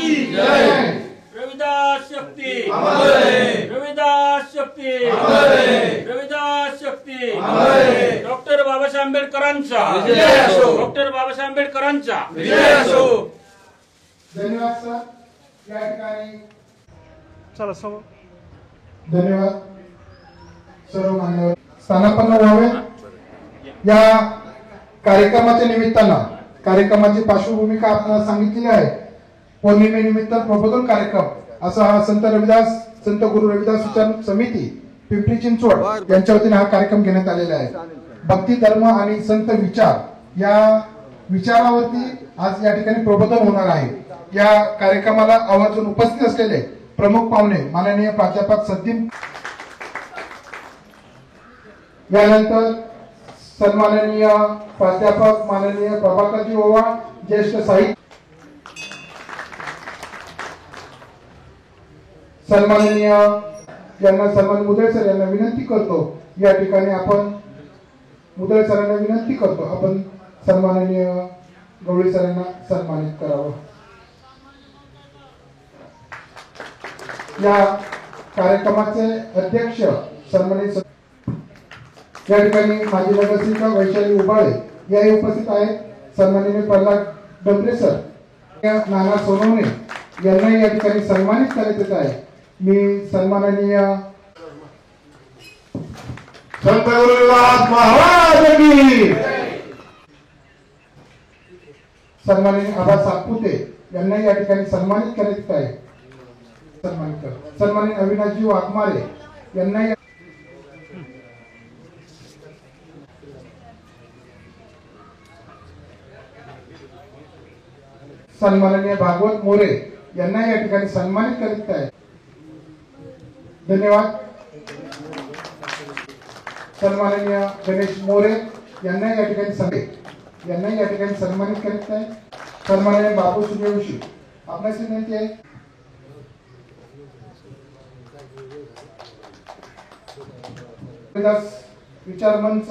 की जय। रविदास शक्ती अमर रहे। रविदास शक्ती अमर रहे। रविदास शक्ती अमर रहे। डॉक्टर बाबासाहेब आंबेडकरांचा विजय असो। डॉक्टर बाबासाहेब आंबेडकरांचा विजय असो। धन्यवाद सर। या ठिकाणी चला समोर धन्यवाद सर्व मान्यवर स्थानापन्न व्हावे। या कार्यक्रमाच्या निमित्तानं कार्यक्रमाची पार्श्वभूमिका आपल्याला सांगितलेली आहे। पौर्णिमेनिमित्त प्रबोधन कार्यक्रम असा हा संत रविदास संत गुरु रविदास विचार समिती पिंपरी चिंचवड यांच्या वतीने हा कार्यक्रम घेण्यात आलेला आहे। भक्ती धर्म आणि संत विचार या विचारावरती आज या ठिकाणी प्रबोधन होणार आहे। या कार्यक्रमाला आवर्जून उपस्थित असलेले प्रमुख पाहुणे माननीय प्राध्यापक सद्दीन, यानंतर सन्माननीय प्राध्यापक माननीय प्रभाकरजी ओवाळ, ज्येष्ठ साहित्य सन्माननीय यांना सन्मान मुदळे सर यांना विनंती करतो। या ठिकाणी आपण मुदळे सरांना विनंती करतो आपण सन्माननीय गवळी सरांना सन्मानित करावं। या कार्यक्रमाचे अध्यक्ष सन्मानित या ठिकाणी माजी नगरसेविका वैशाली उबाळे याही उपस्थित आहेत। सन्माननीय प्रल्हाद डंबरे सर, नाना सोनवणे यांना या ठिकाणी सन्मानित करण्यात येत आहे। मी सन्माननीय संत गुरुदास महाराज की सन्माननीय आबा सातपुते यांना या ठिकाणी सन्मानित करण्यात येत आहे। सन्माननीय अविनाशजी वाघमारे यांना सन्माननीय भागवत मोरे यांना या ठिकाणी सन्मानित करत आहे। धन्यवाद। सन्माननीय गणेश मोरे यांना या ठिकाणी सन्मानित करत आहे। सन्माननीय बाबू सूर्यवंशी आपणास विनंती आहे। रविदास विचार मंच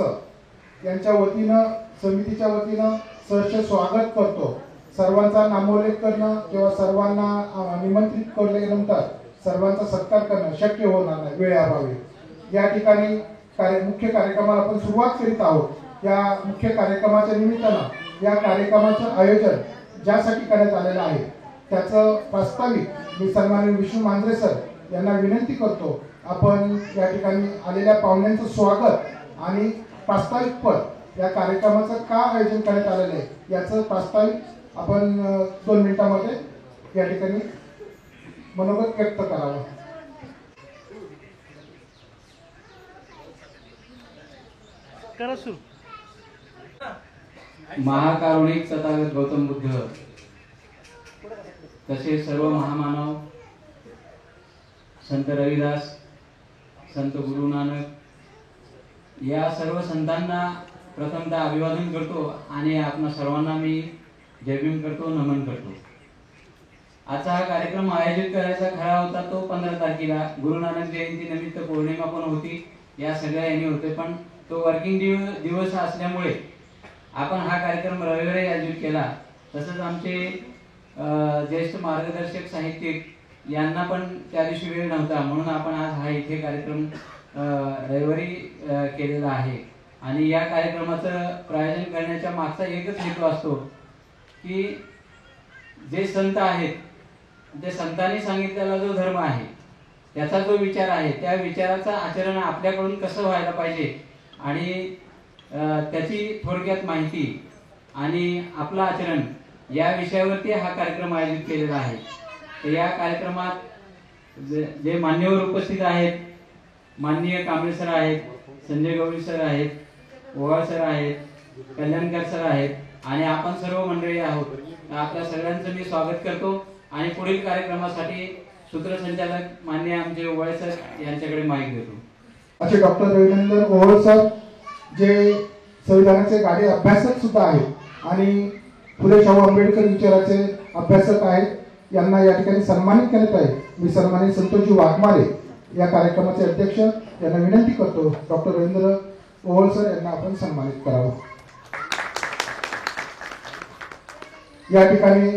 यांच्या वतीनं समितीच्या वतीनं सहर्ष स्वागत करतो। सर्वांचा नामोल्लेख करणं किंवा सर्वांना निमंत्रित केल्यानंतर सर्वांचा सत्कार करणं शक्य होणार नाही वेळेअभावी। या ठिकाणी मुख्य कार्यक्रमाला आपण सुरुवात करीत आहोत। या मुख्य कार्यक्रमाच्या निमित्तानं या कार्यक्रमाचं आयोजन ज्यासाठी करण्यात आलेलं आहे त्याचं प्रास्ताविक मी सन्माननीय विष्णू मांजरे सर यांना विनंती करतो। आपण या ठिकाणी आलेल्या पाहुण्यांचं स्वागत आणि प्रास्ताविकपद या कार्यक्रमाचं का आयोजन करण्यात आलेलं आहे याचं प्रास्ताविक आपण 2 मिनिटांमध्ये या ठिकाणी मनोगत व्यक्त करावं। करा सुरू। महाकारुणिक तथागत गौतम बुद्ध तसेच सर्व महामानव संत रविदास, संत गुरु नानक या सर्व संतांना प्रथमतः अभिवादन करतो आणि आपणा सर्वांना मी जय भीम करतो, नमन करतो। आजचा हा कार्यक्रम आयोजित करायचा खरा होता तो 15 तारखेला गुरु नानक जयंती निमित्त पौर्णिमा पण होती, या सगळ्या यांनी होते, पण तो वर्किंग दिवस असल्यामुळे आपण हा कार्यक्रम रविवारी आयोजित केला। तसंच आमचे ज्येष्ठ मार्गदर्शक साहित्यिक यांना पण त्या दिवशी वेळ नव्हता, म्हणून आपण आज हा इथे कार्यक्रम रविवारी केलेला आहे। आणि या कार्यक्रमाचं प्रायोजन करण्याच्या मागचा एकच हेतू असतो की जे संत आहेत, जे संतांनी सांगितलेला जो धर्म आहे, त्याचा जो विचार आहे, त्या विचाराचं आचरण आपल्याकडून कसं व्हायला पाहिजे आणि त्याची थोडक्यात माहिती आणि आपलं आचरण या विषयावरती हा कार्यक्रम आयोजित केलेला आहे। तर या कार्यक्रमात जे मान्यवर उपस्थित आहेत, माननीय कांबळे सर आहेत, संजय गवळी सर आहेत, ओवाळ सर आहेत, कल्याणकर सर आहेत आणि आपण सर्व मंडळी आहोत। आपल्या सगळ्यांचं मी स्वागत करतो आणि पुढील कार्यक्रमासाठी सूत्रसंचालक माननीय आमचे ओवाळ सर यांच्याकडे माईक देतो। असे डॉक्टर रविंद्र ओवाळ सर जे संविधानाचे गाडे अभ्यासक सुद्धा आहेत आणि फुले शाहू आंबेडकर विचाराचे अभ्यासक आहेत, यांना या ठिकाणी सन्मानित करत आहे। मी सन्मानित संतोषजी वाघमारे या कार्यक्रमाचे अध्यक्ष यांना विनंती करतो डॉक्टर रवींद्र ओवाळ सर यांना आपण सन्मानित करावं। या ठिकाणी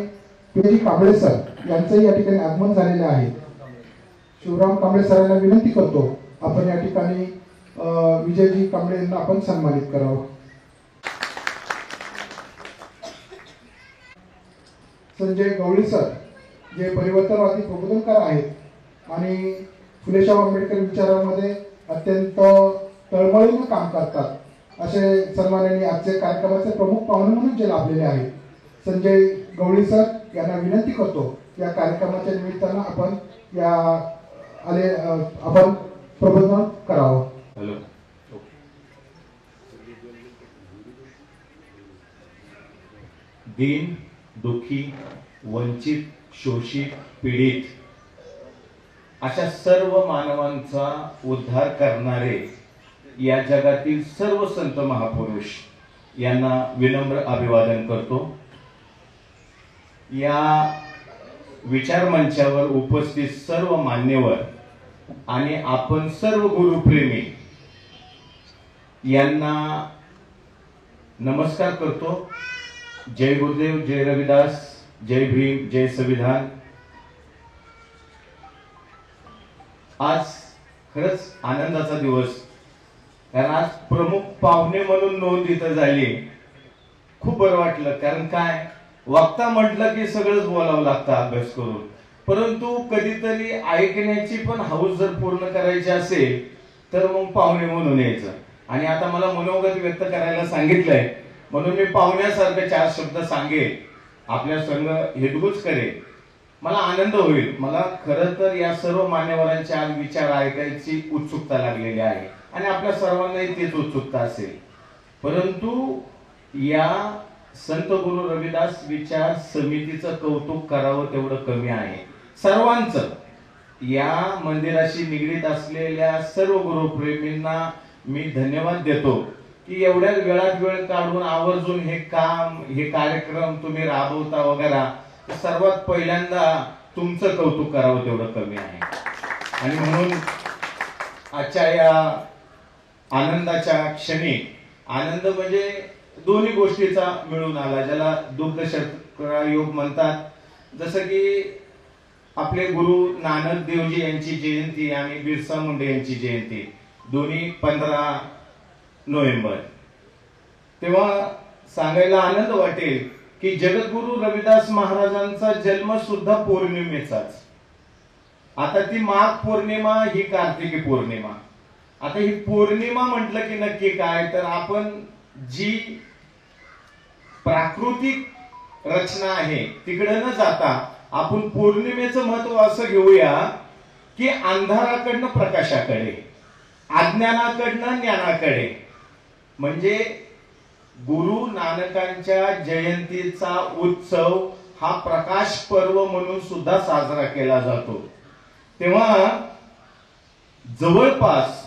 पी कांबळे सर यांचंही या ठिकाणी आगमन झालेलं आहे. शिवराम कांबळे सरांना विनंती करतो आपण या ठिकाणी विजयजी कांबळे यांना आपण सन्मानित करावं. संजय गवळी सर जे परिवर्तनवादी प्रबोधनकार आहेत आणि फुलेशाह आंबेडकर विचारामध्ये अत्यंत तळमळीनं काम करतात, असे सन्माननीय आजच्या कार्यक्रमाचे प्रमुख पाहुणे म्हणून जे लाभलेले आहेत. संजय गवळी सर यांना विनंती करतो या कार्यक्रमाच्या निमित्तानं आपण आपण प्रबोधन करावं. हॅलो. दीन, दुःखी, वंचित, शोषित, पीडित अशा सर्व मानवांचा उद्धार करणारे या जगातील सर्व संत महापुरुष यांना विनम्र अभिवादन करतो. या विचार मंचावर उपस्थित सर्व मान्यवर आणि आपण सर्व गुरुप्रेमी यांना नमस्कार करतो. जय गुरुदेव, जय रविदास, जय भीम, जय संविधान. आज खरंच आनंदाचा दिवस, कारण आज प्रमुख पाहुणे म्हणून नोंद इथं झाली. खूप बरं वाटलं, कारण काय वक्ता म्हटलं की सगळंच बोलावं लागतं अभ्यास करून, परंतु कधीतरी ऐकण्याची पण हौस जर पूर्ण करायची असेल तर मग पाहुणे म्हणून यायचं. आणि आता मला मनोगत व्यक्त करायला सांगितलंय म्हणून मी पाहुण्यासारखे 4 शब्द सांगेल, आपल्या संघ हितगुज करेल. मला आनंद होईल. मला खरं तर या सर्व मान्यवरांचे आज विचार ऐकायची उत्सुकता लागलेली आहे आणि आपल्या सर्वांनाही तीच उत्सुकता असेल. परंतु या संत गुरु रविदास विचार समितीचं कौतुक करावं तेवढं कमी आहे. सर्वांचं, या मंदिराशी निगडीत असलेल्या सर्व गुरुप्रेमींना मी धन्यवाद देतो की एवढ्या वेळात वेळ काढून आवर्जून हे काम, हे कार्यक्रम तुम्ही राबवता वगैरे. सर्वात पहिल्यांदा तुमचं कौतुक करावं तेवढं कमी आहे. आणि म्हणून आजच्या या आनंदाच्या क्षणी, आनंद म्हणजे दोन्ही गोष्टीचा मिळून आला, ज्याला दुग्ध शर्करा योग म्हणतात. जसं की आपले गुरु नानक देवजी यांची जयंती आणि बिरसा मुंडे यांची जयंती दोन्ही 15 नोव्हेंबर. तेव्हा सांगायला आनंद वाटेल की जगद्गुरु रविदास महाराजांचा जन्म सुद्धा पौर्णिमेचाच. आता ती माघ पौर्णिमा, ही कार्तिकी पौर्णिमा. आता ही पौर्णिमा म्हटलं की नक्की काय, तर आपण जी प्राकृतिक रचना आहे तिकडे न जाता आपण पौर्णिमेचं महत्व असं घेऊया की अंधाराकडनं प्रकाशाकडे, अज्ञानाकडनं ज्ञानाकडे. म्हणजे गुरु नानकांच्या जयंतीचा उत्सव हा प्रकाश पर्व म्हणून सुद्धा साजरा केला जातो. तेव्हा जवळपास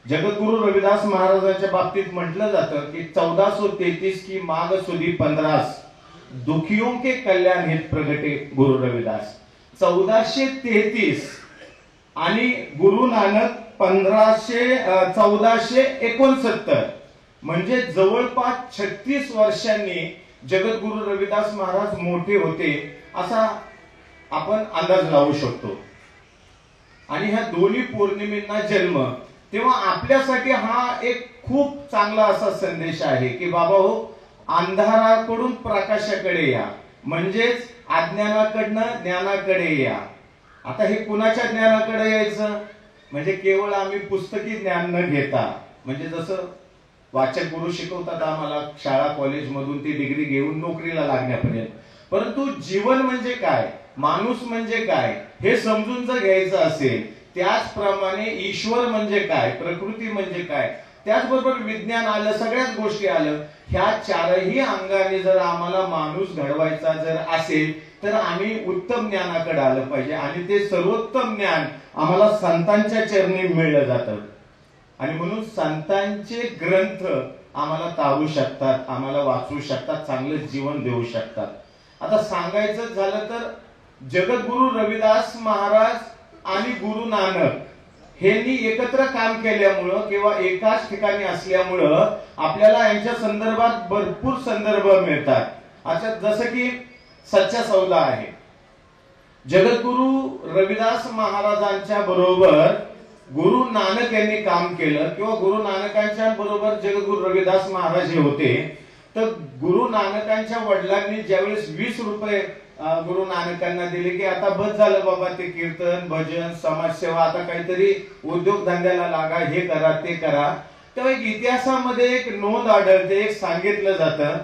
जगद्गुरु रविदास महाराजांच्या बाबतीत म्हटलं जातं की 1433 की माघ सुदी 15 दुखियों के कल्याण हित प्रगटे गुरु रविदास. 1433 आणि गुरु नानक 1469, म्हणजे जवळपास 36 वर्षांनी जगद्गुरु रविदास महाराज मोठे होते असा आपण अंदाज लावू शकतो. आणि ह्या दोन्ही पौर्णिमेंना जन्म, तेव्हा आपल्यासाठी हा एक खूप चांगला असा संदेश आहे की बाबा हो, अंधाराकडून प्रकाशाकडे या, म्हणजेच अज्ञानाकडनं ज्ञानाकडे या. आता हे कुणाच्या ज्ञानाकडे यायचं, म्हणजे केवळ आम्ही पुस्तकी ज्ञान न घेता, म्हणजे जसं वाचक गुरु शिकवतात आम्हाला शाळा कॉलेज मधून ती डिग्री घेऊन नोकरीला लागण्यापर्यंत, परंतु जीवन म्हणजे काय, माणूस म्हणजे काय हे समजून जर घ्यायचं असेल, त्याचप्रमाणे ईश्वर म्हणजे काय, प्रकृती म्हणजे काय, त्याचबरोबर विज्ञान आलं, सगळ्याच गोष्टी आलं. ह्या 4ही अंगाने जर आम्हाला माणूस घडवायचा जर असेल तर आम्ही उत्तम ज्ञानाकडे आलं पाहिजे. आणि ते सर्वोत्तम ज्ञान आम्हाला संतांच्या चरणी मिळलं जातं. आणि म्हणून संतांचे ग्रंथ आम्हाला तारू शकतात, आम्हाला वाचू शकतात, चांगलं जीवन देऊ शकतात. आता सांगायचं झालं तर जगद्गुरु रविदास महाराज आणि गुरु नानक यांनी एकत्र काम केल्यामुळं किंवा एकाच ठिकाणी असल्यामुळं आपल्याला यांच्या संदर्भात भरपूर संदर्भ मिळतात. आता जसं की सच्चा सौदा आहे. जगद्गुरु रविदास महाराजांच्या बरोबर गुरु नानक यांनी काम केलं किंवा गुरु नानकांच्या बरोबर जगद्गुरु रविदास महाराज हे होते. तर गुरु नानकांच्या वडिलांनी ज्यावेळेस 20 रुपये गुरु नानकांना दिले की आता बस झालं बाबा, ते कीर्तन भजन समाजसेवा, आता काहीतरी उद्योगधंद्याला लागा, हे करा ते करा. तेव्हा एक इतिहासामध्ये एक नोंद आढळते, एक सांगितलं जातं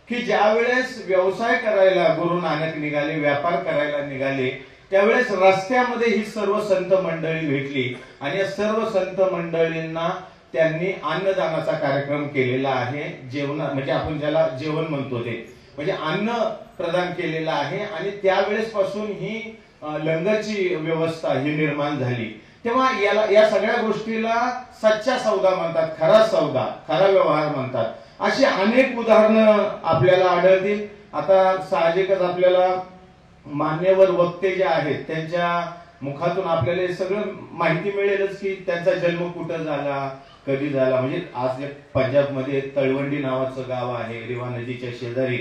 की ज्यावेळेस व्यवसाय करायला गुरु नानक निघाले, व्यापार करायला निघाले, त्यावेळेस रस्त्यामध्ये ही सर्व संत मंडळी भेटली आणि या सर्व संत मंडळींना त्यांनी अन्नदानाचा कार्यक्रम केलेला आहे. जेवण म्हणजे आपण ज्याला जेवण म्हणतो ते म्हणजे अन्न प्रदान केलेलं आहे. आणि त्यावेळेस पासून ही लंगरची व्यवस्था ही निर्माण झाली. तेव्हा या सगळ्या गोष्टीला सच्चा सौदा म्हणतात, खरा सौदा, खरा व्यवहार म्हणतात. अशी अनेक उदाहरणं आपल्याला आढळतील. आता साहजिकच आपल्याला मान्यवर वक्ते जे आहेत त्यांच्या मुखातून आपल्याला हे सगळं माहिती मिळेलच की त्यांचा जन्म कुठं झाला, कधी झाला. म्हणजे आज पंजाबमध्ये तळवंडी नावाचं गाव आहे रिवा नदीच्या शेजारी,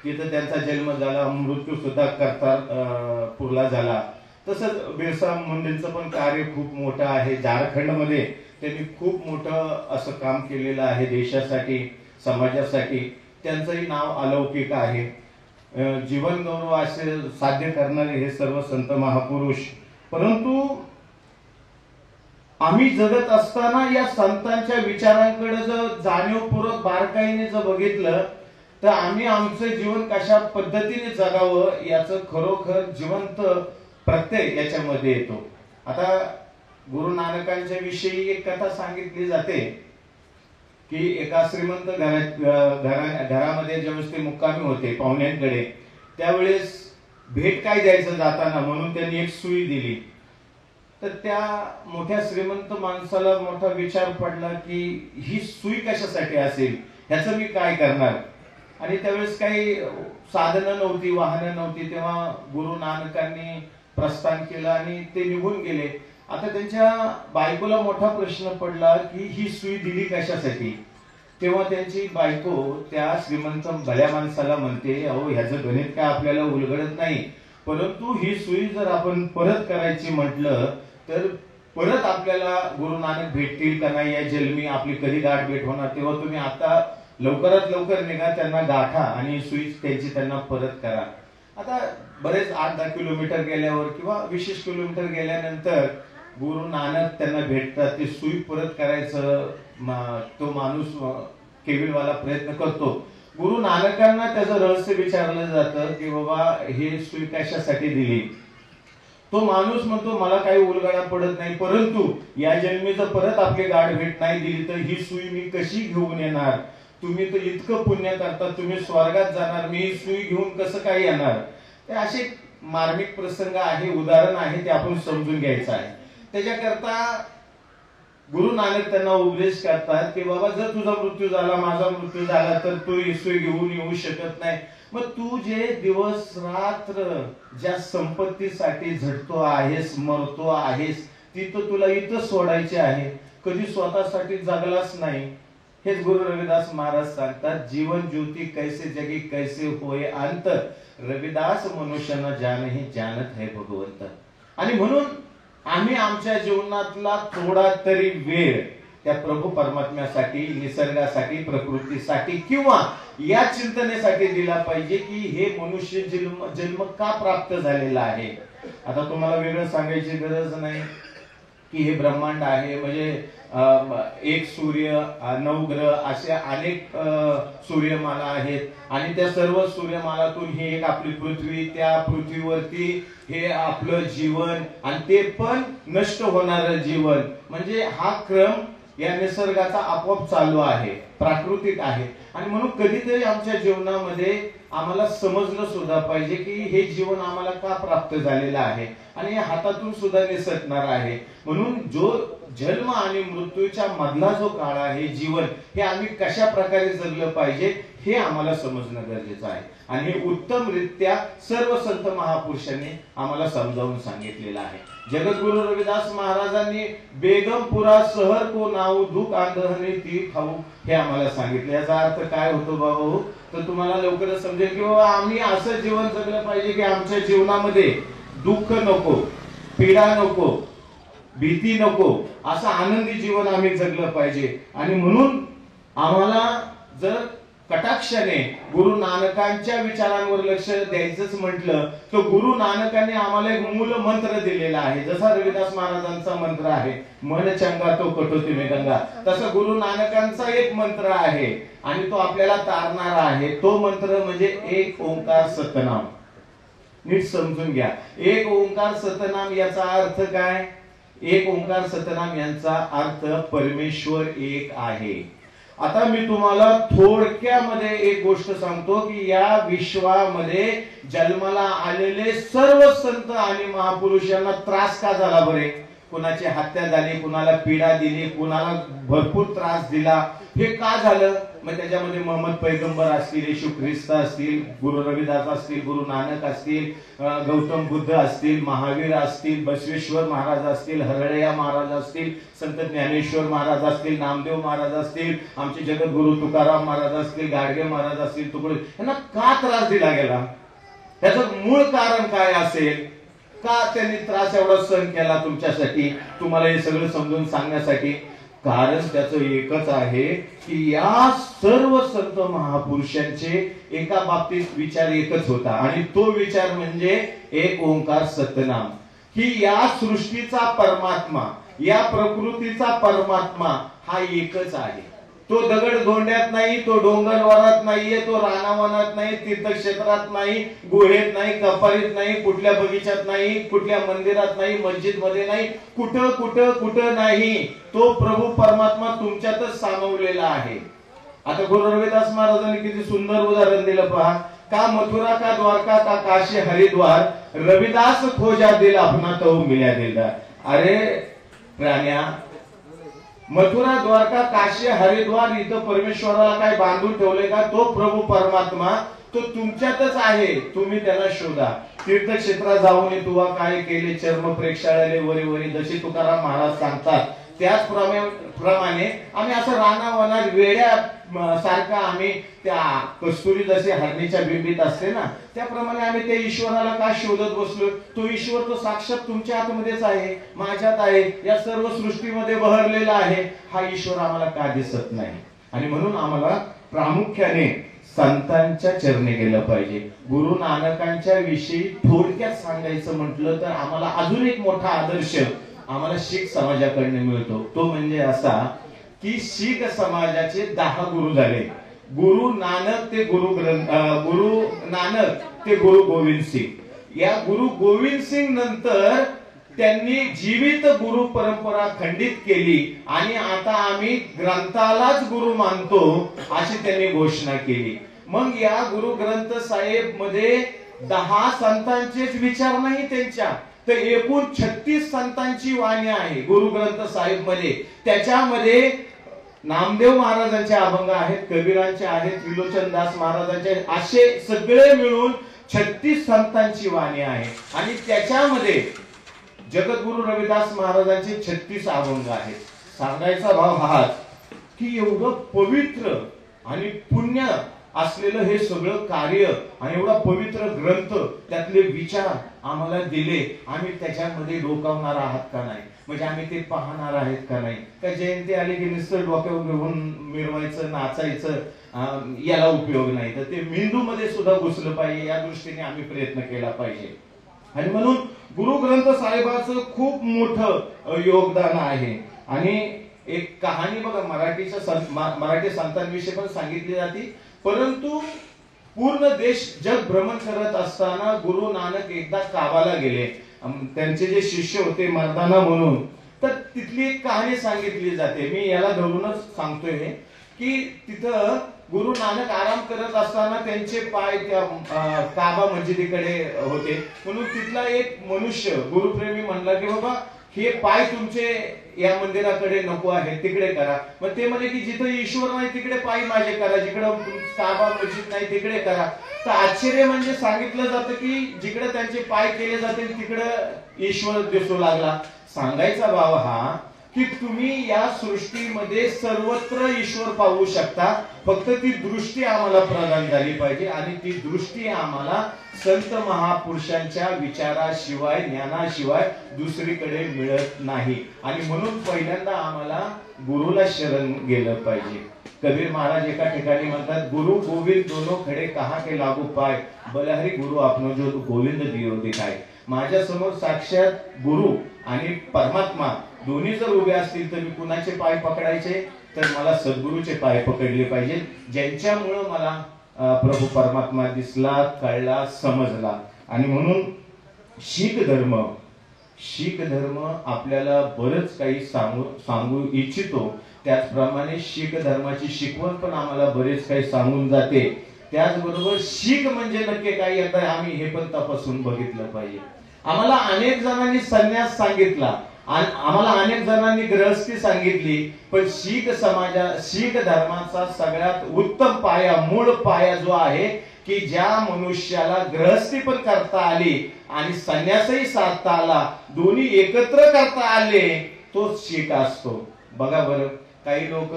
तिथं त्यांचा जन्म झाला. मृत्यू सुद्धा करतारपूरला झाला. तसंच बिरसा मुंडेंचं पण कार्य खूप मोठं आहे. झारखंडमध्ये त्यांनी खूप मोठं असं काम केलेलं आहे देशासाठी, समाजासाठी. त्यांचंही नाव अलौकिक आहे. जीवन गौरव असे साध्य करणारे हे सर्व संत महापुरुष. परंतु आम्ही जगत असताना या संतांच्या विचारांकडे जर जाणीवपूर्वक बारकाईने जर बघितलं तर आम्ही आमचं जीवन कशा पद्धतीने जगावं याचं खरोखर जिवंत प्रत्यय याच्यामध्ये येतो. आता गुरु नानकांच्या विषयी एक कथा सांगितली जाते की एका श्रीमंत घरामध्ये ज्यावेळेस ते मुक्कामी होते पाहुण्यांकडे, त्यावेळेस भेट काय द्यायचं जाताना म्हणून त्यांनी एक सुई दिली. तर त्या मोठ्या श्रीमंत माणसाला मोठा विचार पडला की ही सुई कशासाठी असेल, ह्याचं मी काय करणार. आणि त्यावेळेस काही साधनं नव्हती, वाहनं नव्हती. तेव्हा गुरु नानकांनी प्रस्थान केलं आणि ते निघून गेले. आता त्यांच्या बायकोला मोठा प्रश्न पडला की ही सुई दिली कशासाठी. तेव्हा त्यांची बायको त्या श्रीमंत भल्या माणसाला म्हणते, अहो ह्याचं गणित काय आपल्याला उलगडत नाही, परंतु ही सुई जर आपण परत करायची म्हटलं तर परत आपल्याला गुरु नानक भेटतील का नाही, या जन्मी आपली कधी गाठ भेट होणार. तेव्हा तुम्ही आता लवकरात लवकर निघा, त्यांना गाठा आणि सुई त्यांची त्यांना परत करा. आता बरेच 8-10 किलोमीटर गेल्यावर किंवा 20 किलोमीटर गेल्यानंतर गुरु नानक त्यांना भेटतात. ते सुई परत करायचं तो माणूस केबिनवाला प्रयत्न करतो. गुरु नानकांना त्याचं रहस्य विचारलं जातं की बाबा हे सुई कशासाठी दिली. तो माणूस म्हणतो मला काही उलगडा पडत नाही, परंतु या जन्मी जर परत आपली गाठ भेट नाही दिली तर ही सुई मी कशी घेऊन येणार. तुम्ही तर इतकं पुण्य करता, तुम्ही स्वर्गात जाणार, मी ही सुई घेऊन कसं काय येणार. ते असे मार्मिक प्रसंग आहे, उदाहरण आहे, ते आपण समजून घ्यायचं आहे. त्याच्याकरता गुरु नानक त्यांना उपदेश करतात की बाबा जर तुझा मृत्यू झाला, माझा मृत्यू झाला तर तू ही सुई घेऊन येऊ शकत नाही. मग तू जे दिवस रात्र ज्या संपत्तीसाठी झटतो आहेस, मरतो आहेस, ती तर तुला इथं सोडायची आहे. कधी स्वतःसाठी जगलाच नाही. हेच गुरु रविदास महाराज सांगतात, जीवन ज्योती कैसे जगी कैसे होय अंत, रविदास मनुष्यानं जानही जानत है भगवंत. आणि म्हणून आम्ही आमच्या जीवनातला थोडा तरी वेळ त्या प्रभू परमात्म्यासाठी, निसर्गासाठी, प्रकृतीसाठी किंवा या चिंतनेसाठी दिला पाहिजे की हे मनुष्य जन्म का प्राप्त झालेला आहे. आता तुम्हाला वेगळं सांगायची गरज नाही की हे ब्रह्मांड आहे, म्हणजे एक सूर्य, 9 ग्रह असे अनेक सूर्यमाला आहेत आणि त्या सर्व सूर्यमालातून ही एक आपली पृथ्वी, त्या पृथ्वीवरती हे आपलं जीवन आणि ते पण नष्ट होणारं जीवन. म्हणजे हा क्रम या निसर्गाचा आपोआप चालू आहे, प्राकृतिक आहे. आणि म्हणून कधीतरी आमच्या जीवनामध्ये आम्हाला समजलं सुद्धा पाहिजे की हे जीवन आम्हाला का प्राप्त झालेलं आहे आणि हे हातातून सुद्धा निसटणार आहे. म्हणून जो जन्म आणि मृत्यूच्या मधला जो काळ आहे जीवन, हे आम्ही कशा प्रकारे जगलं पाहिजे हे आम्हाला समजणं गरजेचं आहे आणि हे उत्तमरित्या सर्व संत महापुरुषांनी आम्हाला समजावून सांगितलेलं आहे. जगद्गुरु रविदास महाराजांनी बेगमपुरा शहर को नाव दुख आंधळी ती खाऊ हे आम्हाला सांगितले. याचा अर्थ काय होतो बाबू, तर तुम्हाला लवकरच समजेल की बाबा आम्ही असं जीवन जगलं पाहिजे की आमच्या जीवनामध्ये दुःख नको, पीडा नको, भीती नको, असं आनंदी जीवन आम्ही जगलं पाहिजे. आणि म्हणून आम्हाला जर कटाक्षाने गुरु नानकांच्या विचारांवर लक्ष द्यायचंच म्हटलं तर गुरु नानकांनी आम्हाला एक मूल मंत्र दिलेला आहे. जसा रविदास महाराजांचा मंत्र आहे मन चंगा तो कटोती में गंगा, तसा गुरु नानकांचा एक मंत्र आहे आणि तो आपल्याला तारणारा आहे. तो मंत्र म्हणजे एक ओंकार सतनाम. नीट समजून घ्या. एक ओंकार सतनाम याचा अर्थ काय? एक ओंकार सतनाम यांचा अर्थ परमेश्वर एक आहे. आता मी तुम्हाला थोडक्यामध्ये एक गोष्ट सांगतो की या विश्वामध्ये जन्माला आलेले सर्व संत आणि महापुरुषांना त्रास का झाला बरे? कुणाची हत्या झाली, कुणाला पीडा दिली, कुणाला भरपूर त्रास दिला, हे का झालं? मग त्याच्यामध्ये मोहम्मद पैगंबर असतील, येशू ख्रिस्त असतील, गुरु रविदास असतील, गुरु नानक असतील, गौतम बुद्ध असतील, महावीर असतील, बसवेश्वर महाराज असतील, हरळय्या महाराज असतील, संत ज्ञानेश्वर महाराज असतील, नामदेव महाराज असतील, आमचे जगद्गुरु तुकाराम महाराज असतील, गाडगे महाराज असतील, तुकडे, यांना का त्रास दिला गेला? त्याचं मूळ कारण काय असेल? का त्यांनी त्रास एवढा सहन केला तुमच्यासाठी? तुम्हाला हे सगळं समजून सांगण्यासाठी. कारण त्याचं एकच आहे की या सर्व संत महापुरुषांचे एका बाबतीत विचार एकच होता आणि तो विचार म्हणजे एक ओंकार सतनाम. की या सृष्टीचा परमात्मा, या प्रकृतीचा परमात्मा हा एकच आहे. तो दगड धोंड्यात नाही, तो डोंगरवरात नाहीये, तो रानावनात नाही, तीर्थक्षेत्रात नाही, गुहेत नाही, कपारीत नाही, कुठल्या बगीच्यात नाही, कुठल्या मंदिरात नाही, मस्जिद मध्ये नाही, कुठं कुठं कुठं नाही. तो प्रभू परमात्मा तुमच्यातच सामावलेला आहे. आता गुरु रविदास महाराजांनी किती सुंदर उदाहरण दिलं पहा. का मथुरा का द्वारका का काशी हरिद्वार, रविदास खोजा दिल अपना तो मिल्या दिलदार. अरे प्राण्या, मथुरा द्वारका काशी हरिद्वार इथं परमेश्वराला काय बांधून ठेवले का? तो प्रभू परमात्मा तो तुमच्यातच आहे. तुम्ही त्याला शोधा. तीर्थक्षेत्रात जाऊन तुवा काय केले चर्म प्रेक्षाळले वरी वरी, जशी तुकाराम महाराज सांगतात त्याचप्रमाणे आम्ही असं रानावनात वेड्या सारखं आम्ही त्या कस्तुरी जसे हरणीच्या बिंबीत असते ना, त्याप्रमाणे आम्ही त्या ईश्वराला का शोधत बसलो? तो ईश्वर तो साक्षात तुमच्या आतमध्येच आहे, माझ्यात आहे, या सर्व सृष्टीमध्ये बहरलेला आहे. हा ईश्वर आम्हाला का दिसत नाही? आणि म्हणून आम्हाला प्रामुख्याने संतांच्या चरणी गेलं पाहिजे. गुरु नानकांच्या विषयी थोडक्यात सांगायचं म्हटलं तर आम्हाला अजून एक मोठा आदर्श आम्हाला शीख समाजाकडून मिळतो. तो म्हणजे असा की शीख समाजाचे 10 गुरु झाले. गुरु नानक ते गुरु नानक ते गुरु गोविंद सिंग. या गुरु गोविंद सिंग नंतर त्यांनी जीवित गुरु परंपरा खंडित केली आणि आता आम्ही ग्रंथालाच गुरु मानतो अशी त्यांनी घोषणा केली. मग या गुरु ग्रंथ साहेब मध्ये 10 संतांचेच विचार नाही त्यांच्या, तर एकूण 36 संतांची वाणी आहे गुरु ग्रंथ साहेब मध्ये. त्याच्यामध्ये नामदेव महाराजांचे अभंग आहेत, कबीरांचे आहेत, त्रिलोचन दास महाराजांचे, असे सगळे मिळून 36 संतांची वाणी आहे. आणि त्याच्यामध्ये जगद्गुरु रविदास महाराजांचे 36 अभंग आहेत. सांगायचा भाव हा की एवढं पवित्र आणि पुण्य असलेलं हे सगळं कार्य आणि एवढा पवित्र ग्रंथ, त्यातले विचार आम्हाला दिले, आम्ही त्याच्यामध्ये डोकावणार आहात का नाही? म्हणजे आम्ही ते पाहणार आहेत का नाही? का जयंती आली की नुसतं डोक्यावर घेऊन मिरवायचं, नाचायचं याला उपयोग नाही, तर ते मेंदू मध्ये सुद्धा घुसलं पाहिजे. या दृष्टीने आम्ही प्रयत्न केला पाहिजे. आणि म्हणून गुरु ग्रंथ साहेबाचं खूप मोठं योगदान आहे. आणि एक कहाणी बघा, मराठी संतांविषयी पण सांगितली जाते. परंतु पूर्ण देश जग भ्रमण करत असताना गुरु नानक एकदा काबाला गेले. त्यांचे जे शिष्य होते मर्दाना म्हणून, तर तिथली एक कहाणी सांगितली जाते. मी याला धरूनच सांगतोय की तिथं गुरु नानक आराम करत असताना त्यांचे पाय त्या काबा मस्जिदीकडे होते. म्हणून तिथला एक मनुष्य गुरुप्रेमी म्हणला की बाबा हे पाय तुमचे या मंदिराकडे नको आहे, तिकडे करा. मग ते म्हणे की जिथं ईश्वर नाही तिकडे पाय माझे करा, जिकडं काबा मस्जिद नाही तिकडे करा. तर आश्चर्य म्हणजे सांगितलं जातं की जिकडे त्यांचे पाय केले जातील तिकडं ईश्वर दिसू लागला. सांगायचा भाव हा की तुम्ही या सृष्टीमध्ये सर्वत्र ईश्वर पाहू शकता, फक्त ती दृष्टी आम्हाला प्रदान झाली पाहिजे. आणि ती दृष्टी आम्हाला संत महापुरुषांच्या विचाराशिवाय ज्ञानाशिवाय दुसरीकडे मिळत नाही. आणि म्हणून पहिल्यांदा आम्हाला गुरुला शरण गेलं पाहिजे. कबीर महाराज एका ठिकाणी म्हणतात, गुरु गोविंद दोनों खडे कहा के लागू पाय, बलहरी गुरु आपनो जो गोविंद दियो दिखाय. माझ्या समोर साक्षात गुरु आणि परमात्मा दोन्ही जर उभे असतील तर मी कुणाचे पाय पकडायचे, तर मला सद्गुरूचे पाय पकडले पाहिजे, ज्यांच्यामुळं मला प्रभू परमात्मा दिसला, कळला, समजला. आणि म्हणून शीख धर्म आपल्याला बरंच काही सांगू इच्छितो. त्याचप्रमाणे शीख धर्माची शिकवण पण आम्हाला बरेच काही सांगून जाते. त्याचबरोबर शीख म्हणजे नक्की काय आता आम्ही हे पण तपासून बघितलं पाहिजे. आम्हाला अनेक जणांनी संन्यास सांगितला, आम्हाला अनेक जणांनी गृहस्थी सांगितली, पण शीख धर्माचा सगळ्यात उत्तम पाया, मूळ पाया जो आहे की ज्या मनुष्याला गृहस्थी पण करता आली आणि संन्यासही साधता आला, दोन्ही एकत्र करता आले, तोच शीख असतो. बघा बरं, काही लोक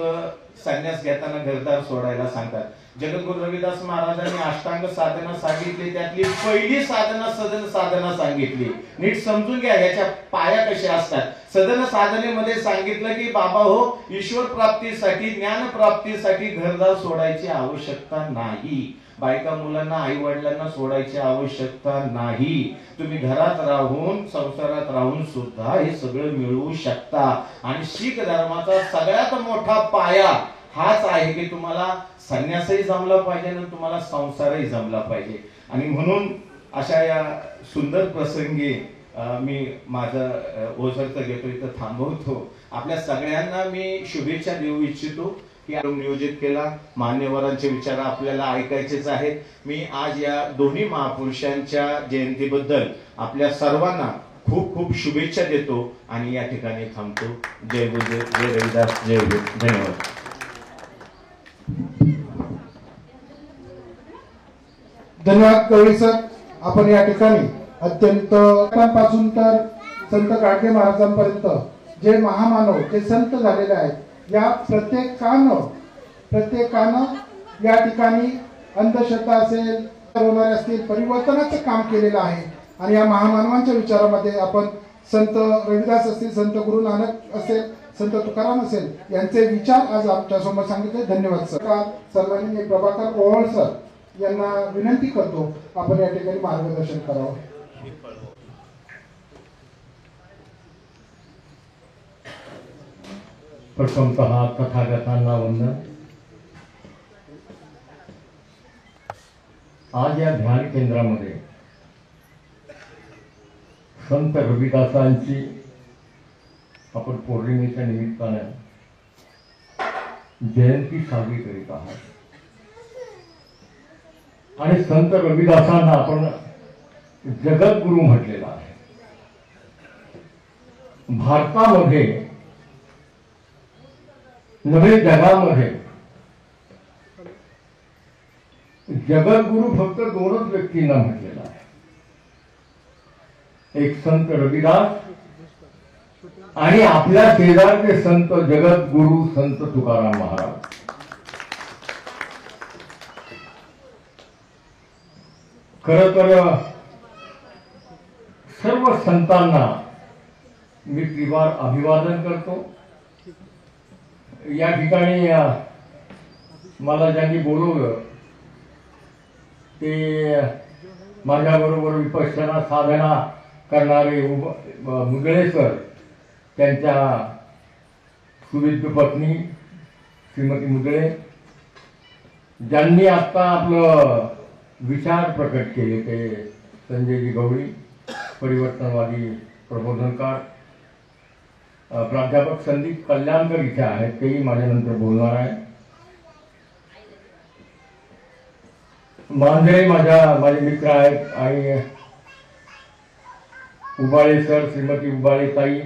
संन्यास घेताना घरदार सोडायला सांगतात. जगद्गुरु रविदास महाराजांनी अष्टांग साधना सांगितली, त्यातली पहिली सदन साधना सांगितली. नीट समजून घ्या ह्याच्या पाया कशा असतात. सदन साधनेमध्ये सांगितलं की बाबा हो, ईश्वर प्राप्तीसाठी, ज्ञान प्राप्तीसाठी घरदार सोडायची आवश्यकता नाही. बायका मुलांना, आई वडिलांना सोडायची आवश्यकता नाही. तुम्ही घरात राहून, संसारात राहून सुद्धा हे सगळं मिळवू शकता. आणि शीख धर्माचा सगळ्यात मोठा पाया हाच आहे की तुम्हाला संन्यासही जमला पाहिजे आणि तुम्हाला संसारही जमला पाहिजे. आणि म्हणून अशा या सुंदर प्रसंगी मी माझं ओझरचं घेतो, इथं थांबवतो. आपल्या सगळ्यांना मी शुभेच्छा देऊ इच्छितो की नियोजित केला. मान्यवरांचे विचार आपल्याला ऐकायचेच आहेत. मी आज या दोन्ही महापुरुषांच्या जयंतीबद्दल आपल्या सर्वांना खूप खूप शुभेच्छा देतो आणि या ठिकाणी थांबतो. जय गुरुदेव, जय रविदास, जय गुरु. धन्यवाद. धन्यवाद कवळे सर. आपण या ठिकाणी अत्यंत पासून तर संत गाडगे महाराजांपर्यंत जे महामानव, जे संत झालेले आहेत, या प्रत्येकानं या ठिकाणी अंधश्रद्धा असेल, होणारे असतील, परिवर्तनाचं काम केलेलं आहे. आणि या महामानवांच्या विचारामध्ये आपण संत रविदास असतील, संत गुरु नानक असेल, संत तुकाराम असेल, यांचे विचार आज आमच्यासमोर सांगितले. धन्यवाद सर. सर्वांनी मी प्रभाकर ओहळ सर यांना विनंती करतो, आपण या ठिकाणी मार्गदर्शन करावं. प्रथमतः तथागतांना वंदन. आज या ध्यान केंद्रामध्ये संत रविदासांची आपण पौर्णिमेच्या निमित्तानं जयंती साजरी करीत आहात. आणि संत रविदासांना आपण जगद्गुरु म्हटलेला आहे. भारतामध्ये नव्हे जगामध्ये जगद्गुरु फक्त दोनच व्यक्तींना म्हटलेला आहे. एक संत रविदास आणि आपल्या शेजारचे संत जगद्गुरु संत तुकाराम महाराज. खरं तर सर्व संतांना मी त्रिवार अभिवादन करतो. या ठिकाणी मला ज्यांनी बोलवलं ते माझ्याबरोबर विपश्यना साधना करणारे मुगळे सर, त्यांच्या सुविद्य पत्नी श्रीमती मुगळे, ज्यांनी आता आपलं विचार प्रकट केले ते संजयजी गवळी, परिवर्तनवादी प्रबोधनकार. प्राध्यापक संदीप कल्याणकर इथे आहेत, तेही माझ्यानंतर बोलणार आहे. मांजरे माझे मित्र आहेत आणि उबाळे सर, श्रीमती उबाळे ताई,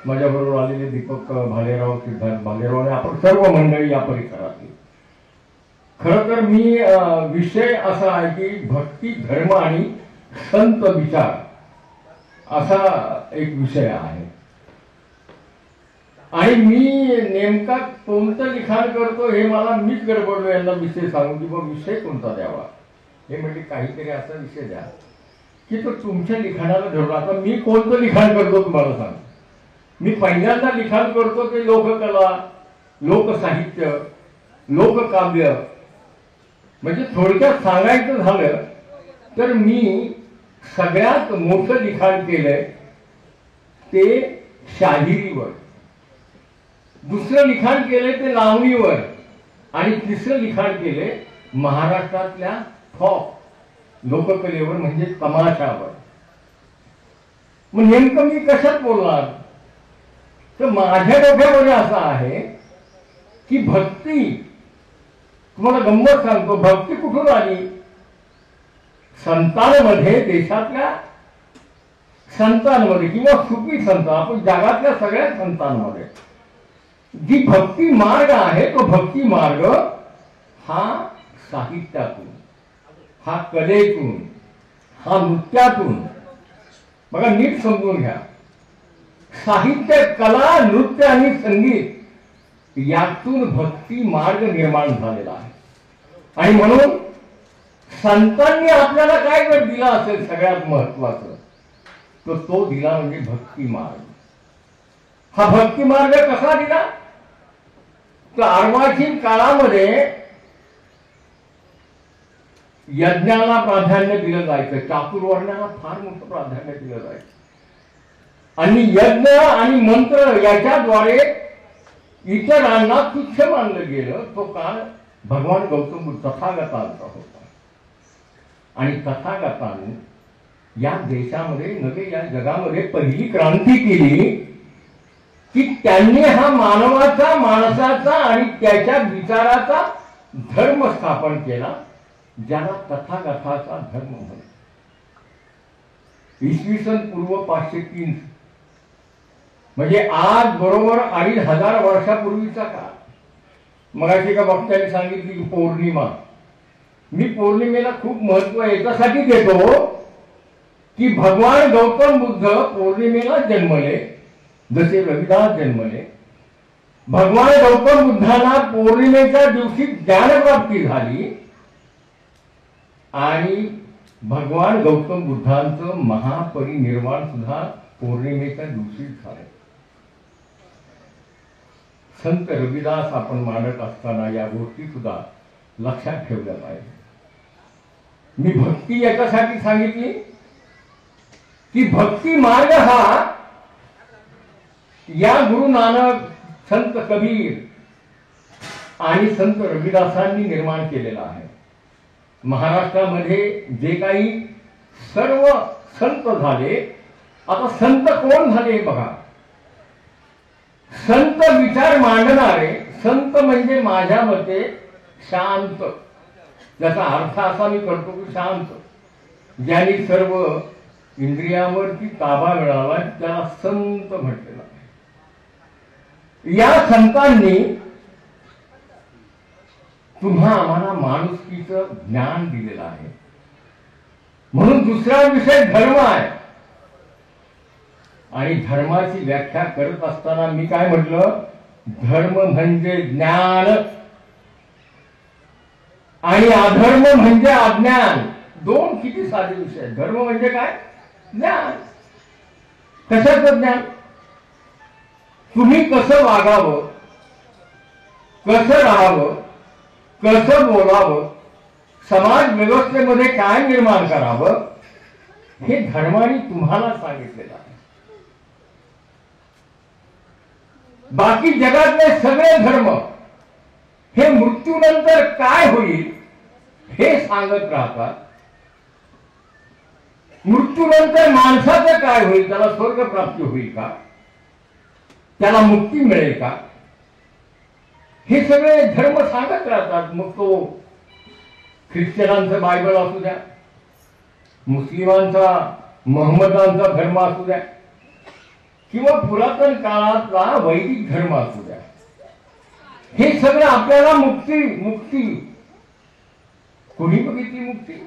माझ्याबरोबर आलेले दीपक भालेराव, सिद्धार्थ भालेराव आणि आपण सर्व मंडळी या परिसरातली. खरं तर मी विषय असा आहे की भक्ती, धर्म आणि संत विचार असा एक विषय आहे. आणि मी नेमका कोणतं लिखाण करतो हे मला मीच गडबडलो यांना विषय सांगून की मग विषय कोणता द्यावा. हे म्हणजे काहीतरी असा विषय द्या की तो तुमच्या लिखाणाला धरून. आता मी कोणतं लिखाण करतो तुम्हाला सांग. मी पहिल्यांदा लिखाण करतो ते लोककला, लोकसाहित्य, लोककाव्य. म्हणजे थोडक्यात सांगायचं झालं तर मी सगळ्यात मोठं लिखाण केलंय ते शाहिरीवर, दुसरं लिखाण केलंय ते लावणीवर आणि तिसरं लिखाण केलंय महाराष्ट्रातल्या फॉक लोककलेवर म्हणजे तमाशावर. मग नेमकं मी कशात बोलणार तर माझ्या डोक्यामध्ये असं आहे की भक्ती, तुम्हाला गंमत सांगतो, भक्ती कुठून आली. संतांमध्ये, देशातल्या संतांमध्ये किंवा सुफी संत, आपण जगातल्या सगळ्या संतांमध्ये जी भक्ती मार्ग आहे तो भक्ती मार्ग हा साहित्यातून, हा कलेतून, हा नृत्यातून. बघा नीट समजून घ्या, साहित्य, कला, नृत्य आणि संगीत यातून भक्ती मार्ग निर्माण झालेला आहे. आणि म्हणून संतांनी आपल्याला काय जर दिला असेल सगळ्यात महत्वाचं तर तो दिला म्हणजे भक्ती मार्ग. हा भक्ती मार्ग कसा दिला तर अर्वाचीन काळामध्ये यज्ञाला प्राधान्य दिलं जायचं, चातुर्वर्ण्याला फार मोठं प्राधान्य दिलं जायचं. आणि यज्ञ आणि मंत्र याच्याद्वारे इतरांना तुच्छ मानलं गेलं. तो काळ भगवान गौतम बुद्ध तथागतांचा होता. आणि तथागतांनी या देशामध्ये नव्हे या जगामध्ये पहिली क्रांती केली की त्यांनी हा मानवाचा, माणसाचा आणि त्याच्या विचाराचा धर्म स्थापन केला ज्याला तथागताचा धर्म म्हणतात. इसवी सन पूर्व 503 म्हणजे आज बरोबर 2500 वर्षापूर्वीचा काळ. मगाशी एका वक्त्याने सांगितली की पौर्णिमा. मी पौर्णिमेला खूप महत्व याच्यासाठी देतो की भगवान गौतम बुद्ध पौर्णिमेला जन्मले, जसे रविदास जन्मले. भगवान गौतम बुद्धांना पौर्णिमेच्या दिवशी ज्ञानप्राप्ती झाली आणि भगवान गौतम बुद्धांचं महापरिनिर्वाण सुद्धा पौर्णिमेच्या दिवशीच झालं. संत रविदास आपण मानत असताना या गोष्टी सुद्धा लक्षात ठेवल्या पाहिजे. मी भक्ती याच्यासाठी सांगितली की भक्ती मार्ग हा या गुरु नानक, संत कबीर आणि संत रविदासांनी निर्माण केलेला आहे. महाराष्ट्रामध्ये जे काही सर्व संत झाले, आता संत कोण झाले बघा. संत विचार मांडणारे संत म्हणजे माझ्या मते शांत, ज्याचा अर्थ असा मी करतो की शांत, ज्यांनी सर्व इंद्रियावरती ताबा मिळाला त्याला संत म्हटलेला आहे. या संतांनी तुम्हा आम्हाला माणुसकीचं ज्ञान दिलेलं आहे. म्हणून दुसरा विषय धर्म आहे. आणि धर्माची व्याख्या करत असताना मी काय म्हटलं, धर्म म्हणजे ज्ञान आणि अधर्म म्हणजे अज्ञान. दोन किती साधे विषय. धर्म म्हणजे काय, ज्ञान. कशाचं ज्ञान, तुम्ही कसं वागावं, कसं राहावं, कसं बोलावं, समाज व्यवस्थेमध्ये काय निर्माण करावं, हे धर्माने तुम्हाला सांगितलेलं आहे. बाकी जगातले सगळे धर्म हे मृत्यूनंतर काय होईल हे सांगत राहतात. मृत्यूनंतर माणसाचं काय होईल, त्याला स्वर्ग प्राप्ती होईल का, त्याला मुक्ती मिळेल का, हे सगळे धर्म सांगत राहतात. मग तो ख्रिश्चनांचं बायबल असू द्या, मुस्लिमांचा, महम्मदांचा धर्म असू द्या, किंवा पुरातन काळातला वैदिक धर्म असू द्या, हे सगळं आपल्याला मुक्ती मुक्ती कोणी बघितली मुक्ती?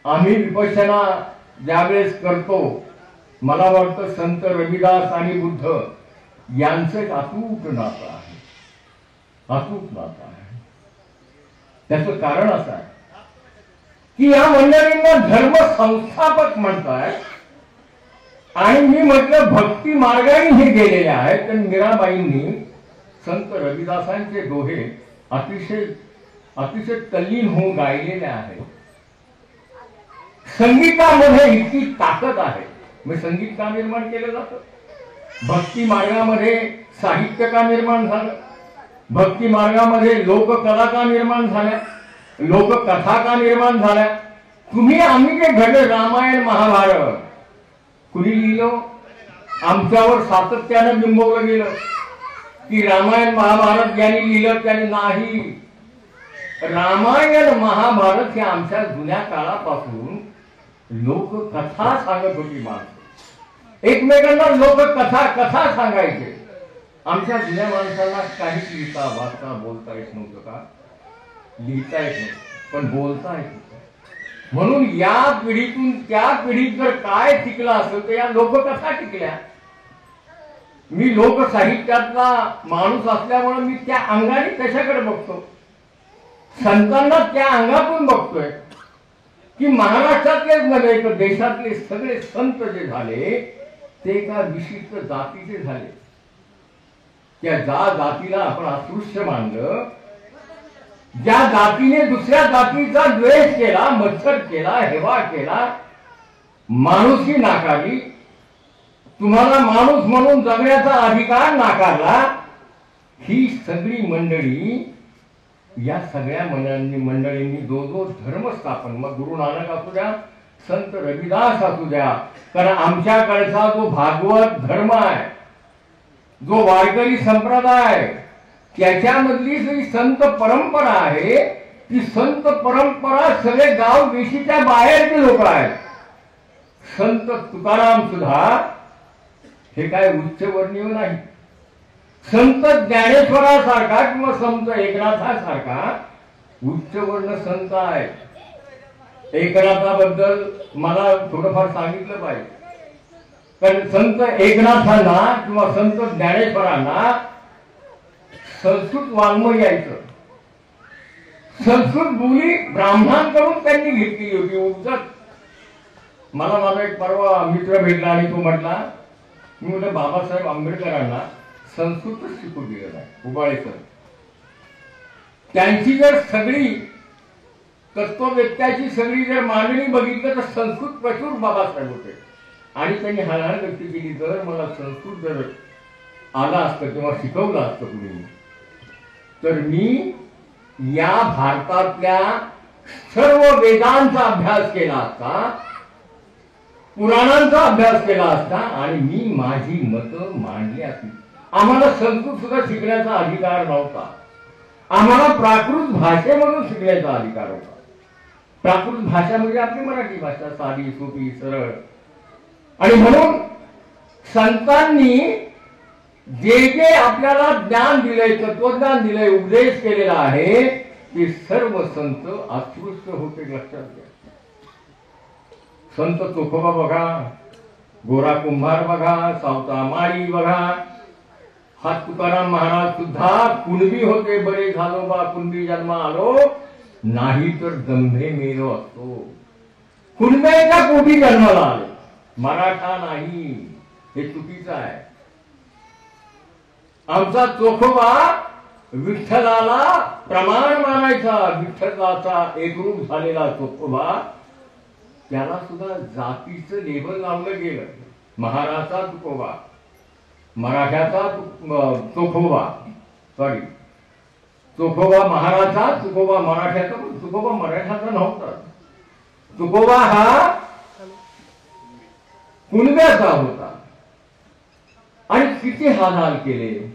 आम्ही विपश्यना ज्यावेळेस करतो, मला वाटतं संत रविदास आणि बुद्ध यांचं एक अतूट नातं आहे, अतूट नातं आहे. त्याचं कारण असं आहे की या मंडळींना धर्म संस्थापक म्हणतायत आणि मी म्हटलं भक्ती मार्गाने हे गेलेले आहेत. तर मीराबाईंनी संत रविदासांचे दोहे अतिशय अतिशय तल्लीन होऊन गायलेले आहेत. संगीतामध्ये इतकी ताकद आहे. मग संगीत का निर्माण केलं जातं? भक्ती मार्गामध्ये साहित्य का निर्माण झालं? भक्ती मार्गामध्ये लोककला का निर्माण झाल्या? लोककथा का निर्माण झाल्या? तुम्ही आम्ही जे घडलं रामायण महाभारत कुणी लिहिलं? आमच्यावर सातत्यानं बिंबवलं गेलं की रामायण महाभारत ज्यांनी लिहिलं त्यांनी नाही. रामायण महाभारत हे आमच्या जुन्या काळापासून लोककथा सांगत होती. माणसं एकमेकांना लोककथा कथा सांगायचे. आमच्या जुन्या माणसांना काहीच लिहिता वाचता बोलता येत नव्हतं का? लिहिता येत नव्हतं पण बोलता येत नव्हतं. म्हणून या पिढीतून त्या पिढीत जर काय टिकलं असेल तर या लोककथा टिकल्या. मी लोकसाहित्यातला माणूस असल्यामुळे मी त्या अंगाने त्याच्याकडे बघतो. संतांना त्या अंगातून बघतोय की महाराष्ट्रातलेच नव्हे तर देशातले सगळे संत जे झाले ते एका विशिष्ट जातीचे झाले. त्या जातीला आपण अस्पृश्य मानलं, ज्या जातीने दुसऱ्या जातीचा द्वेष केला, मत्सर केला, हेवा केला, माणुसकी नाकारली, तुम्हाला माणूस म्हणून जगण्याचा अधिकार नाकारला, ही सगळी मंडळी या सगळ्या मंडळींनी जो धर्म स्थापन, मग गुरु नानक असू द्या, संत रविदास असू द्या, कारण आमच्याकडचा जो भागवत धर्म आहे, जो वारकरी संप्रदाय, त्याच्यामधली जी संत परंपरा आहे ती संत परंपरा सगळे गाव देशीच्या बाहेरचे लोक आहेत. संत तुकाराम सुद्धा हे काय उच्चवर्णीय नाही. संत ज्ञानेश्वरासारखा किंवा संत एकनाथासारखा उच्चवर्ण संत आहे. एकनाथाबद्दल मला थोडंफार सांगितलं पाहिजे. कारण संत एकनाथांना किंवा संत ज्ञानेश्वरांना संस्कृत वाङ्मय यायचं. संस्कृत बोली ब्राह्मणांकडून त्यांनी घेतली होती उपजत. मला माझा एक परवा मित्र भेटला आणि तो म्हटला, मी म्हटलं बाबासाहेब आंबेडकरांना संस्कृतच शिकू दिलं नाही. उबाळे सर, त्यांची जर सगळी तत्ववेत्याची सगळी जर मांडणी बघितलं तर संस्कृत प्रचूर बाबासाहेब होते. आणि त्यांनी हळहळ व्यक्त केली, जर मला संस्कृत जर आला असतं किंवा शिकवलं असतं कुणी तर मी या भारतातल्या सर्व वेदांचा अभ्यास केला असता, पुराणांचा अभ्यास केला असता आणि मी माझी मतं मांडली असती. आम्हाला संस्कृत सुद्धा शिकण्याचा अधिकार नव्हता. आम्हाला प्राकृत भाषेमधून शिकण्याचा अधिकार होता. प्राकृत भाषा म्हणजे आपली मराठी भाषा, साधी सोपी सरळ. आणि म्हणून संतांनी जे जे आपल्याला ज्ञान दिलंय, तत्वज्ञान दिलंय, उपदेश केलेला आहे ते सर्व संत अस्पृश्य होते. लक्षात घ्या. संत तुकोबा बघा, गोरा कुंभार बघा, सावता माळी बघा, हा तुकाराम महाराज सुद्धा कुणबी होते. बरे झालो बा कुणबी जन्म आलो, नाही तर दंभे मेलो असतो. कुणब्याच्या पोटी जन्माला आले, मराठा नाही. हे चुकीचं आहे. आमचा चोखोबा विठ्ठलाला प्रमाण मानायचा. विठ्ठलाचा एकरूप झालेला चोखोबा, त्याला सुद्धा जातीचं लेबल लावलं गेलं. महाराचा तुकोबा, मराठ्याचा चोखोबा, सॉरी चोखोबा महाराचा, तुकोबा मराठ्याचा. पण तुकोबा मराठ्याचा नव्हता. तुकोबा हा कुणब्याचा होता. आणि किती हाल केले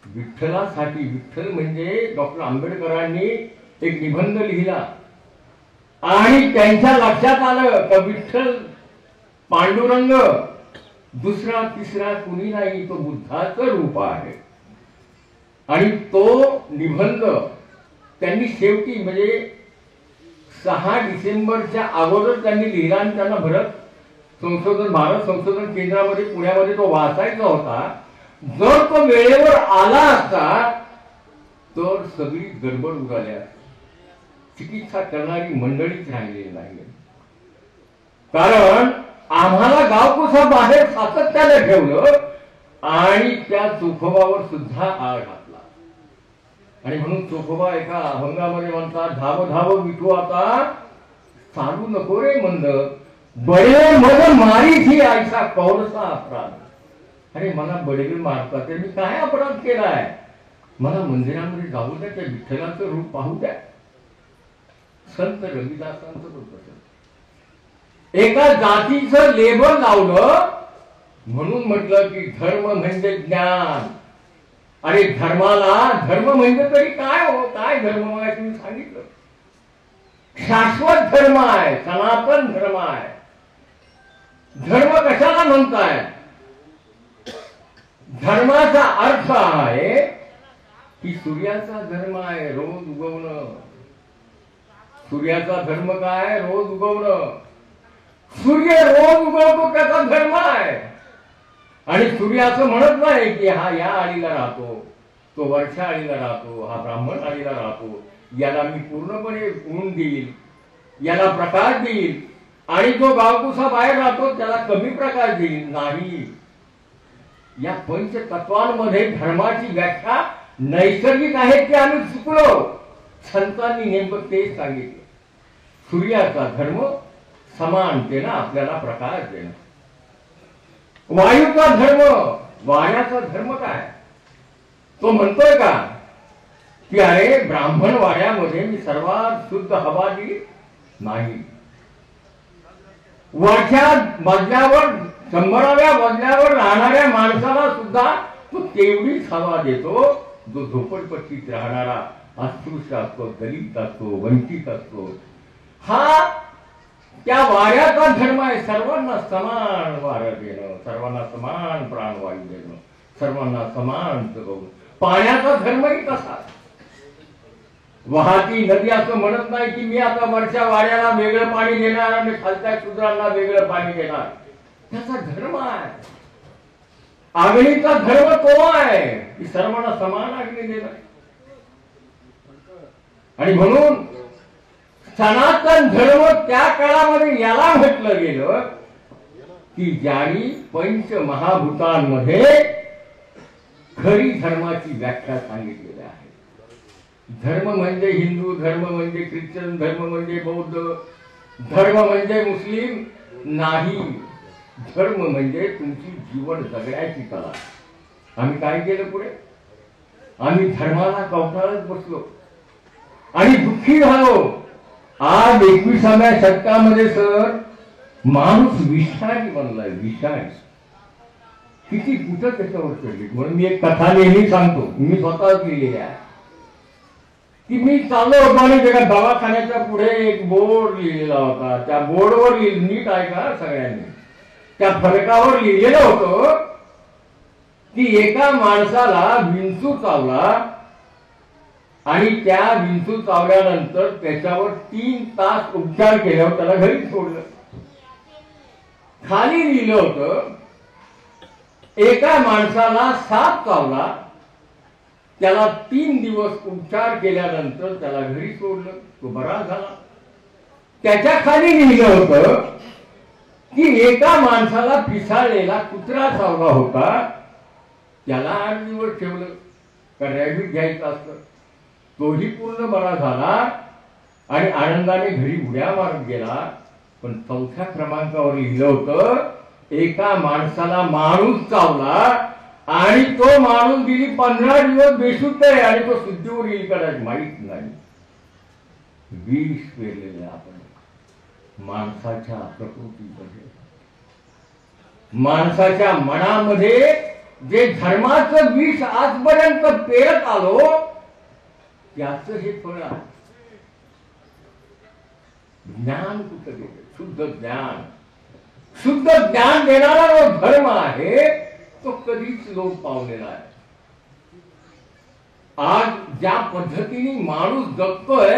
विठ्ठलासाठी. विठ्ठल म्हणजे डॉक्टर आंबेडकरांनी एक निबंध लिहिला आणि त्यांच्या लक्षात आलं का विठ्ठल पांडुरंग दुसरा तिसरा कुणी नाही, तो बुद्धाचं रूप आहे. आणि तो निबंध त्यांनी शेवटी म्हणजे 6 डिसेंबरच्या अगोदर त्यांनी लिहिला आणि त्यांना भारत संशोधन केंद्रामध्ये पुण्यामध्ये तो वाचायचा होता. जर तो वेळेवर आला असता तर सगळी गडबड उडाल्या, चिकित्सा करणारी मंडळीच राहिलेली नाही. कारण आम्हाला गावकुसा बाहेर सातत्याने ठेवलं आणि त्या चोखोबावर सुद्धा आळ घातला. आणि म्हणून चोखोबा एका अभंगामध्ये म्हणतात, धाव धाव विठू आता चालू नको रे मंद, बडे मग मारी थी ऐसा कौरसा अपराध. अरे मला बडे मारतात, तर मी काय अपराध केलाय? मला मंदिरामध्ये जाऊ द्या, त्या विठ्ठलाचं रूप पाहू द्या. संत रविदासांचं रूप असेल. एका जातीचं लेबल लावलं म्हणून म्हटलं की धर्म म्हणजे ज्ञान. अरे धर्माला धर्म म्हणजे तरी काय हो, काय धर्म आहे तुम्ही सांगितलं? शाश्वत धर्म आहे, सनातन धर्म आहे. धर्म कशाला म्हणताय? धर्माचा अर्थ आहे की सूर्याचा धर्म आहे रोज उगवणं. सूर्याचा धर्म काय? रोज उगवणं. सूर्य रोज उगवतो त्याचा धर्म आहे. आणि सूर्य असं म्हणत नाही की हा या आळीला राहतो, तो वरच्या आळीला राहतो, हा ब्राह्मण आळीला राहतो, याला मी पूर्णपणे ऊन देईल, याला प्रकाश देईल, आणि जो गावकुसा बाहेर राहतो त्याला कमी प्रकाश देईल. नाही. या पंचतत्वांमध्ये धर्माची व्याख्या नैसर्गिक आहे की आम्ही चुकलो. संतांनी नेमकं तेच सांगितलं. सूर्याचा धर्म समानतेनं आपल्याला प्रकाश देणं. वायूचा धर्म, वाऱ्याचा धर्म काय? तो म्हणतोय का की अरे ब्राह्मण वाड्यामध्ये मी सर्वात शुद्ध हवा दिली? नाही. वरच्या मजल्यावर 100व्या मजल्यावर राहणाऱ्या माणसाला सुद्धा तो तेवढीच हवा देतो जो झोपडपट्टीत राहणारा अस्पृश्य असतो, दलित असतो, वंचित असतो. हा त्या वाऱ्याचा धर्म आहे. सर्वांना समान वारं देणं, सर्वांना समान प्राणवायू देणं, सर्वांना समान जगवणं. पाण्याचा धर्मही तसा. वाहती नदी असं म्हणत नाही की मी आता वरच्या वाऱ्याला वेगळं पाणी देणार आणि खालच्या शूद्रांना वेगळं पाणी देणार. त्याचा धर्म आहे. आग्नीचा धर्म तो आहे की सर्वांना समान आग्नी देणं. आणि म्हणून सनातन धर्म त्या काळामध्ये याला म्हटलं गेलं की ज्यांनी पंचमहाभूतांमध्ये खरी धर्माची व्याख्या सांगितलेली आहे. धर्म म्हणजे हिंदू, धर्म म्हणजे ख्रिश्चन, धर्म म्हणजे बौद्ध, धर्म म्हणजे मुस्लिम नाही. धर्म म्हणजे तुमची जीवन जगण्याची कला. आम्ही काय केलं पुढे? आम्ही धर्माला कवटाळत बसलो आणि दुःखी झालो. आज 21व्या शतकामध्ये सर माणूस विषारी बनलाय. विषारी किती कुठं त्याच्यावर चढली. म्हणून मी एक कथा नेहमी सांगतो, मी स्वतःच लिहिलेली आहे की मी चाललो होतो आणि एका दवाखान्याच्या पुढे एक बोर्ड लिहिलेला होता. त्या बोर्डवर नीट ऐका सगळ्यांनी, त्या फलकावर लिहिलेलं होतं की एका माणसाला विंचू चावला आणि त्या विंचू चावल्यानंतर त्याच्यावर 3 तास उपचार केल्यावर त्याला घरी सोडलं. खाली लिहिलं होतं एका माणसाला साप चावला, त्याला 3 दिवस उपचार केल्यानंतर त्याला घरी सोडलं, तो बरा झाला. त्याच्या खाली लिहिलं होतं की एका माणसाला पिसाळलेला कुत्रा चावला होता, त्याला 8 दिवस ठेवलं, कारण रॅबिट घ्यायचं असतं. तोही पूर्ण बरा झाला आणि आनंदाने घरी उड्या मारत गेला. पण 4थ्या क्रमांकावर लिहिलं होतं एका माणसाला माणूस चावला आणि तो माणूस गेली 15 दिवस बेशुद्ध आहे आणि तो शुद्धीवर येईल का माहित नाही. विष पेरलेलं आपण माणसाच्या प्रकृतीमध्ये, माणसाच्या मनामध्ये जे धर्माचं विष आजपर्यंत पेरत आलो त्याचं हे फळ आहे. ज्ञान कुठं गेलं? शुद्ध ज्ञान, शुद्ध ज्ञान देणारा जो धर्म आहे तो कधीच लोप पावलेला आहे. आज ज्या पद्धतीने माणूस जगतोय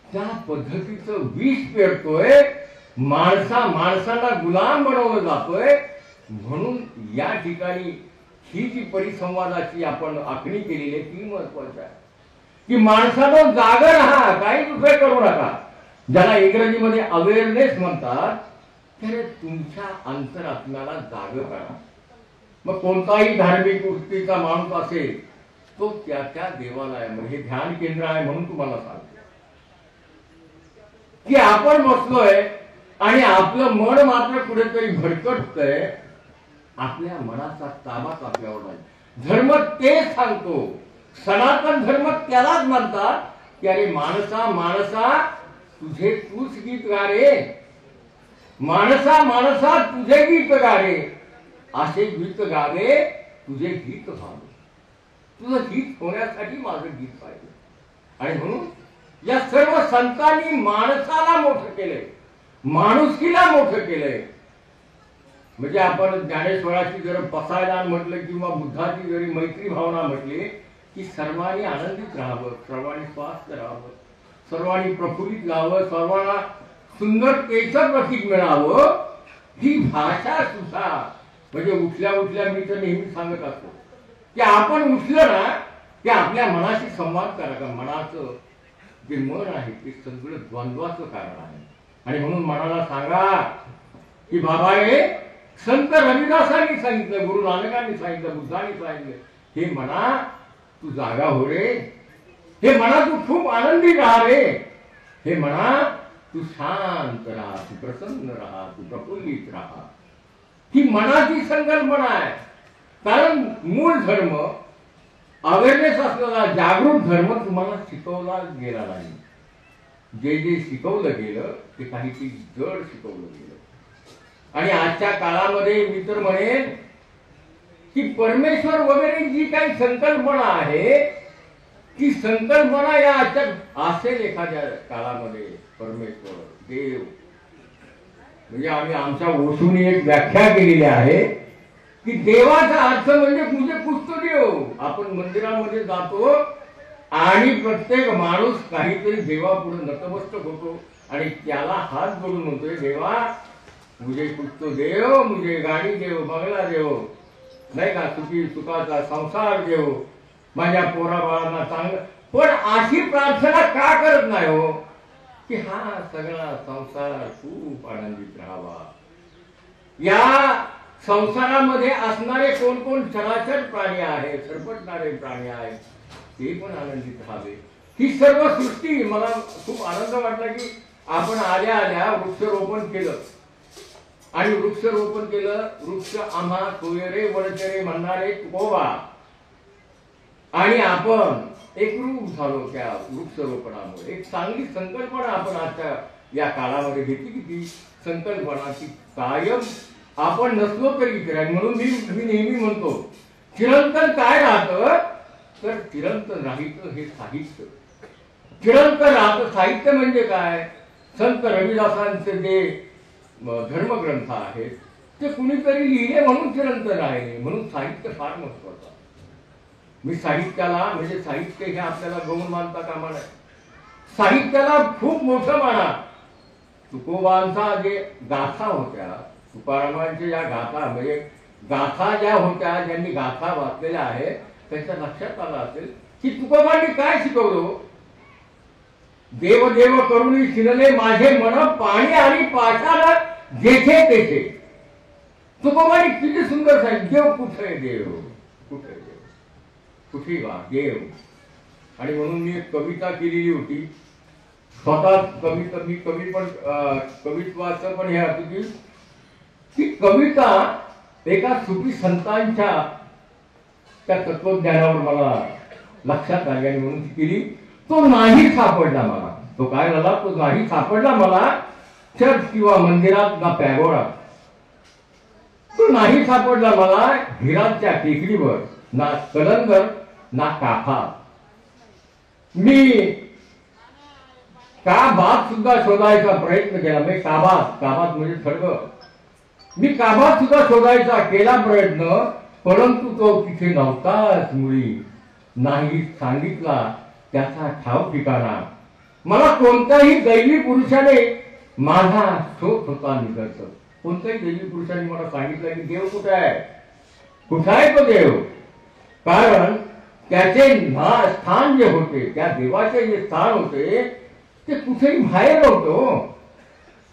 त्या पद्धतीचं विष पेरतोय, माणसाला गुलाम बनवलं जातोय. म्हणून या ठिकाणी ही जी परिसंवादाची आपण आखणी केलेली आहे ती महत्वाची आहे की माणसानं जागा राहा, काही दुसरं करू नका. ज्याला इंग्रजीमध्ये अवेअरनेस म्हणतात, तर तुमच्या अंतरात्म्याला जाग करा. मग कोणताही धार्मिक वृत्तीचा माणूस असेल तो त्या त्या देवालयामध्ये हे ध्यान केंद्र आहे. म्हणून तुम्हाला सांगतो की आपण बसलोय आणि आपलं मन मात्र कुठेतरी भरकटतंय. आपल्या मनाचा ताबाच आपल्यावर नाही. धर्म तेच सांगतो, सनातन धर्म त्यालाच म्हणतात की अरे माणसा तुझे तूच गीत गा रे, माणसा तुझे गीत गा रे, असे गीत गावे तुझे गीत व्हावे. तुझं गीत होण्यासाठी माझं गीत पाहिजे. आणि म्हणून या सर्व संतांनी माणसाला मोठं केलंय, माणुसकीला मोठं केलंय. म्हणजे आपण ज्ञानेश्वराची जर पसायदान म्हटलं किंवा बुद्धाची जरी मैत्री भावना म्हटली की सर्वांनी आनंदित राहावं, सर्वांनी स्वास्थ्य राहावं, सर्वांनी प्रफुल्लित राहावं, सर्वांना सुंदरतेचं प्रतीक मिळावं, ही भाषा सुद्धा म्हणजे उठल्या मी तर नेहमी सांगत असतो की आपण उठलं ना की आपल्या मनाशी संवाद करा. का मनाचं जे मन आहे ते सगळं द्वंद्वाचं कारण आहे. आणि म्हणून मनाला सांगा की बाबा हे संत रविदासांनी सांगितलं, गुरु नानकांनी सांगितलं, बुद्धांनी सांगितलं, हे मना तू जागा हो रे, हे मना तू खूप आनंदी राहा रे, हे मना तू शांत राहा, तू प्रसन्न राहा, तू प्रफुल्लित राहा. ही मनाची संकल्पना आहे. कारण मूळ धर्म अवेअरनेस असलेला जागृत धर्म तुम्हाला शिकवला गेला नाही. जे शिकवलं गेलं ते काहीतरी जड शिकवलं गेलं. आणि आजच्या काळामध्ये मी तर म्हणेन की परमेश्वर वगैरे जी काही संकल्पना आहे ती संकल्पना या आजच्या असेल एखाद्या काळामध्ये परमेश्वर देव म्हणजे आम्ही आमच्या ओशूने एक व्याख्या केलेली आहे की देवाचा अर्थ म्हणजे कुछ देव. आपण मंदिरामध्ये जातो आणि प्रत्येक माणूस काहीतरी देवापुढे नतमस्तक होतो आणि त्याला हात जोडून म्हणतोय, देवा मुझे कुछ तो देव, मुझे गाडी देव, बंगला देव, नाही का, सुखाचा संसार देव, माझ्या पोराबाळांना चांगलं. पण अशी प्रार्थना का करत नाही हो की हा सगळा संसार खूप आनंदित राहावा, या संसारामध्ये असणारे कोण चराचर प्राणी आहेत, सरपटणारे प्राणी आहेत, ते पण आनंदित राहावे. ही सर्व सृष्टी मला खूप आनंद वाटला की आपण आल्या वृक्षारोपण केलं आणि वृक्षारोपण केलं. वृक्ष आम्हा सोयरे वडचरे म्हणणारे तुकोबा आणि आपण एकरूप झालो त्या वृक्षारोपणामुळे. एक चांगली संकल्पना आपण आजच्या या काळामध्ये घेतली की ती संकल्पनाची कायम आपण नसलो तरी करायची. म्हणून मी नेहमी म्हणतो चिरंतन काय राहतं तर चिरंतन राहितं हे साहित्य. चिरंतन राहतं साहित्य म्हणजे काय, संत रविदासांचे जे धर्मग्रंथ आहेत ते कुणीतरी लिहिले म्हणून चिरंतन राहिले. म्हणून साहित्य फार महत्वाचं. मी साहित्याला म्हणजे साहित्य हे आपल्याला गौण मानता कामा नये. साहित्याला खूप मोठं माना. तुकोबांचा जे गाथा होत्या, तुकारामांच्या ज्या गाथा म्हणजे गाथा ज्या होत्या, ज्यांनी गाथा वाचलेल्या आहेत त्यांच्या लक्षात आलं असेल की तुकोबांनी काय शिकवलं. देव देव करुणी शिरले माझे मन, पाणी आणि पाषाण जेथे तेथे. तुकोबांनी किती सुंदर सांगितलं, देव कुठे, देव कुठे, देव कुठे वा देव. आणि म्हणून मी एक कविता केलेली होती स्वतः. मी कवित्वाचं पण हे होती की कविता एका सुफी संतांच्या त्या तत्वज्ञानावर मला लक्षात आली आणि म्हणून ती केली. तो नाही सापडला मला. तो काय झाला, तो नाही सापडला मला चर्च किंवा मंदिरात ना पॅगोडा. तो नाही सापडला मला हिराच्या टेकडीवर, ना कलंदर ना काफा. मी काबात सुद्धा शोधायचा प्रयत्न केला. म्हणजे काबात म्हणजे खडग मी कामात सुद्धा शोधायचा केला प्रयत्न, परंतु तो तिथे नव्हताच. मुळी नाही सांगितला त्याचा ठाव ठिकाणा. मला कोणत्याही दैवी पुरुषाने माझा शोध होता निघत. कोणत्याही दैवी पुरुषाने मला सांगितलं की देव कुठे आहे, कुठे आहे तो देव. कारण त्याचे स्थान जे होते, त्या देवाचे जे स्थान होते ते कुठेही बाहेर नव्हतं.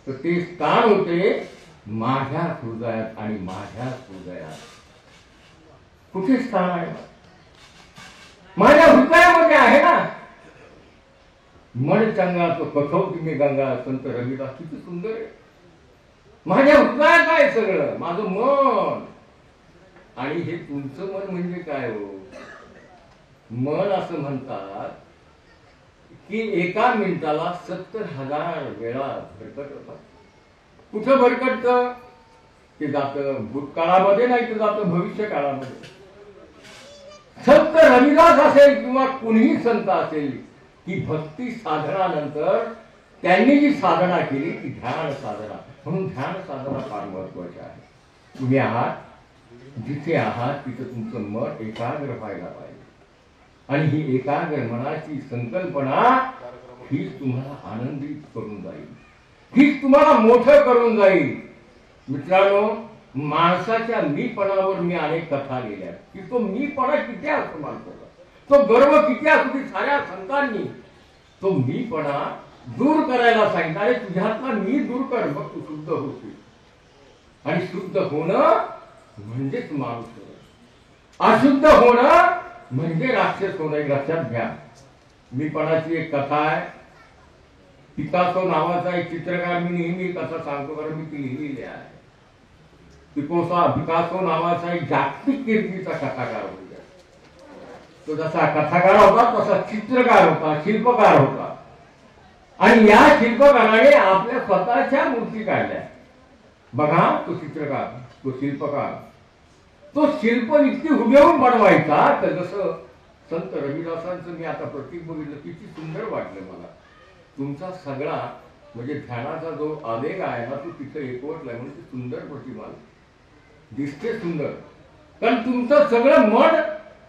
तर ते स्थान होते माझ्या हृदयात. आणि माझ्या हृदयात कुठे स्थान आहे? माझ्या हृदयामध्ये आहे ना. मन चंगा तो कठोर मी गंगा, संत रविदास. किती सुंदर आहे. माझ्या हृदयात आहे सगळं, माझं मन. आणि हे तुमचं मन म्हणजे काय हो? मन असं म्हणतात की एका मिनिटाला 70,000 वेळा भरकट होतात. कुठं भरकटतं? ते जातं भूतकाळामध्ये, नाही तर जातं भविष्य काळामध्ये. संत रविदास असेल किंवा कुणीही संत असेल, की भक्ती साधनानंतर त्यांनी जी साधना केली ती ध्यान साधना. म्हणून ध्यान साधना फार महत्वाची आहे. तुम्ही आहात जिथे आहात तिथे तुमचं मन एकाग्र व्हायला पाहिजे. आणि ही एकाग्र मनाची संकल्पना हीच तुम्हाला आनंदित करून जाईल, हीच तुम्हाला मोठं करून जाईल. मित्रांनो, माणसाच्या मीपणावर मी अनेक कथा लिहिल्या की तो मीपणा किती असतो माणसाचा, तो गर्व किती असतो. साऱ्या संतांनी तो मीपणा दूर करायला सांगितलं. अरे तुझ्यातला मी दूर कर, मग तू शुद्ध होशील. आणि शुद्ध होणं म्हणजेच माणूस होणं, अशुद्ध होणं म्हणजे राक्षस होणं. लक्षात घ्या. मीपणाची एक कथा आहे. पिकासो नावाचा एक चित्रकार, मी नेहमी कथा सांगतो कारण मी ती लिहिलेली आहे. पिकासो नावाचा एक जागतिक कीर्तीचा कथाकार होता. तो जसा कथाकार होता तसा चित्रकार होता, शिल्पकार होता. आणि या शिल्पकाराने आपल्या स्वतःच्या मूर्ती काढल्या. बघा, तो चित्रकार, तो शिल्पकार, तो शिल्प इतकी हुबेहूब बनवायचा तर जसं संत रविदासांचं मी आता प्रतीक बघितलं, किती सुंदर वाटलं मला. तुमचा सगळा म्हणजे ध्यानाचा जो आवेग आहे ना तो तिथे एकवटलाय म्हणून ती सुंदर प्रतिमा दिसते. सुंदर, कारण तुमचं सगळं मन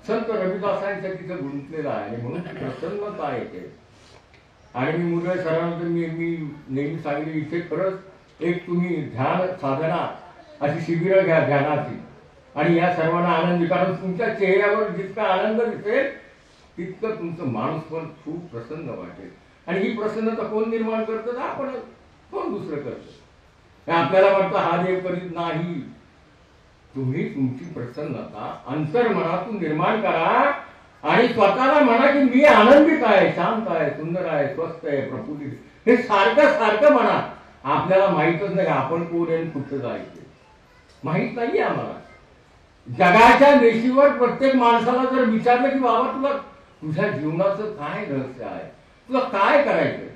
संत रविदासांच्या तिथे गुंतलेलं आहे. आणि म्हणून प्रसन्नता येते. आणि मी मुलं सरांनंतर मी नेहमी सांगितले, इथे खरंच एक तुम्ही ध्यान साधना अशी शिबिरं घ्या ध्यानाची. आणि या सर्वांना आनंद, कारण तुमच्या चेहऱ्यावर जितका आनंद दिसेल तितकं तुमचं माणूस पण खूप प्रसन्न वाटेल. आणि ही प्रसन्नता कोण निर्माण करतं? आपण, कोण दुसरं करतं? आपल्याला वाटतं हा देव करीत नाही. तुम्ही तुमची प्रसन्नता अंतर्मनातून निर्माण करा आणि स्वतःला म्हणा की मी आनंदित आहे, शांत आहे, सुंदर आहे, स्वस्थ आहे, प्रफुल्लित. हे सारखं सारखं म्हणा. आपल्याला माहीतच नाही आपण कोण आहे, कुठं जायचं माहित नाहीये आम्हाला. जगाच्या देशीवर प्रत्येक माणसाला जर विचारलं की बाबा तुला तुझ्या जीवनाचं काय रहस्य आहे, तुला काय करायचंय,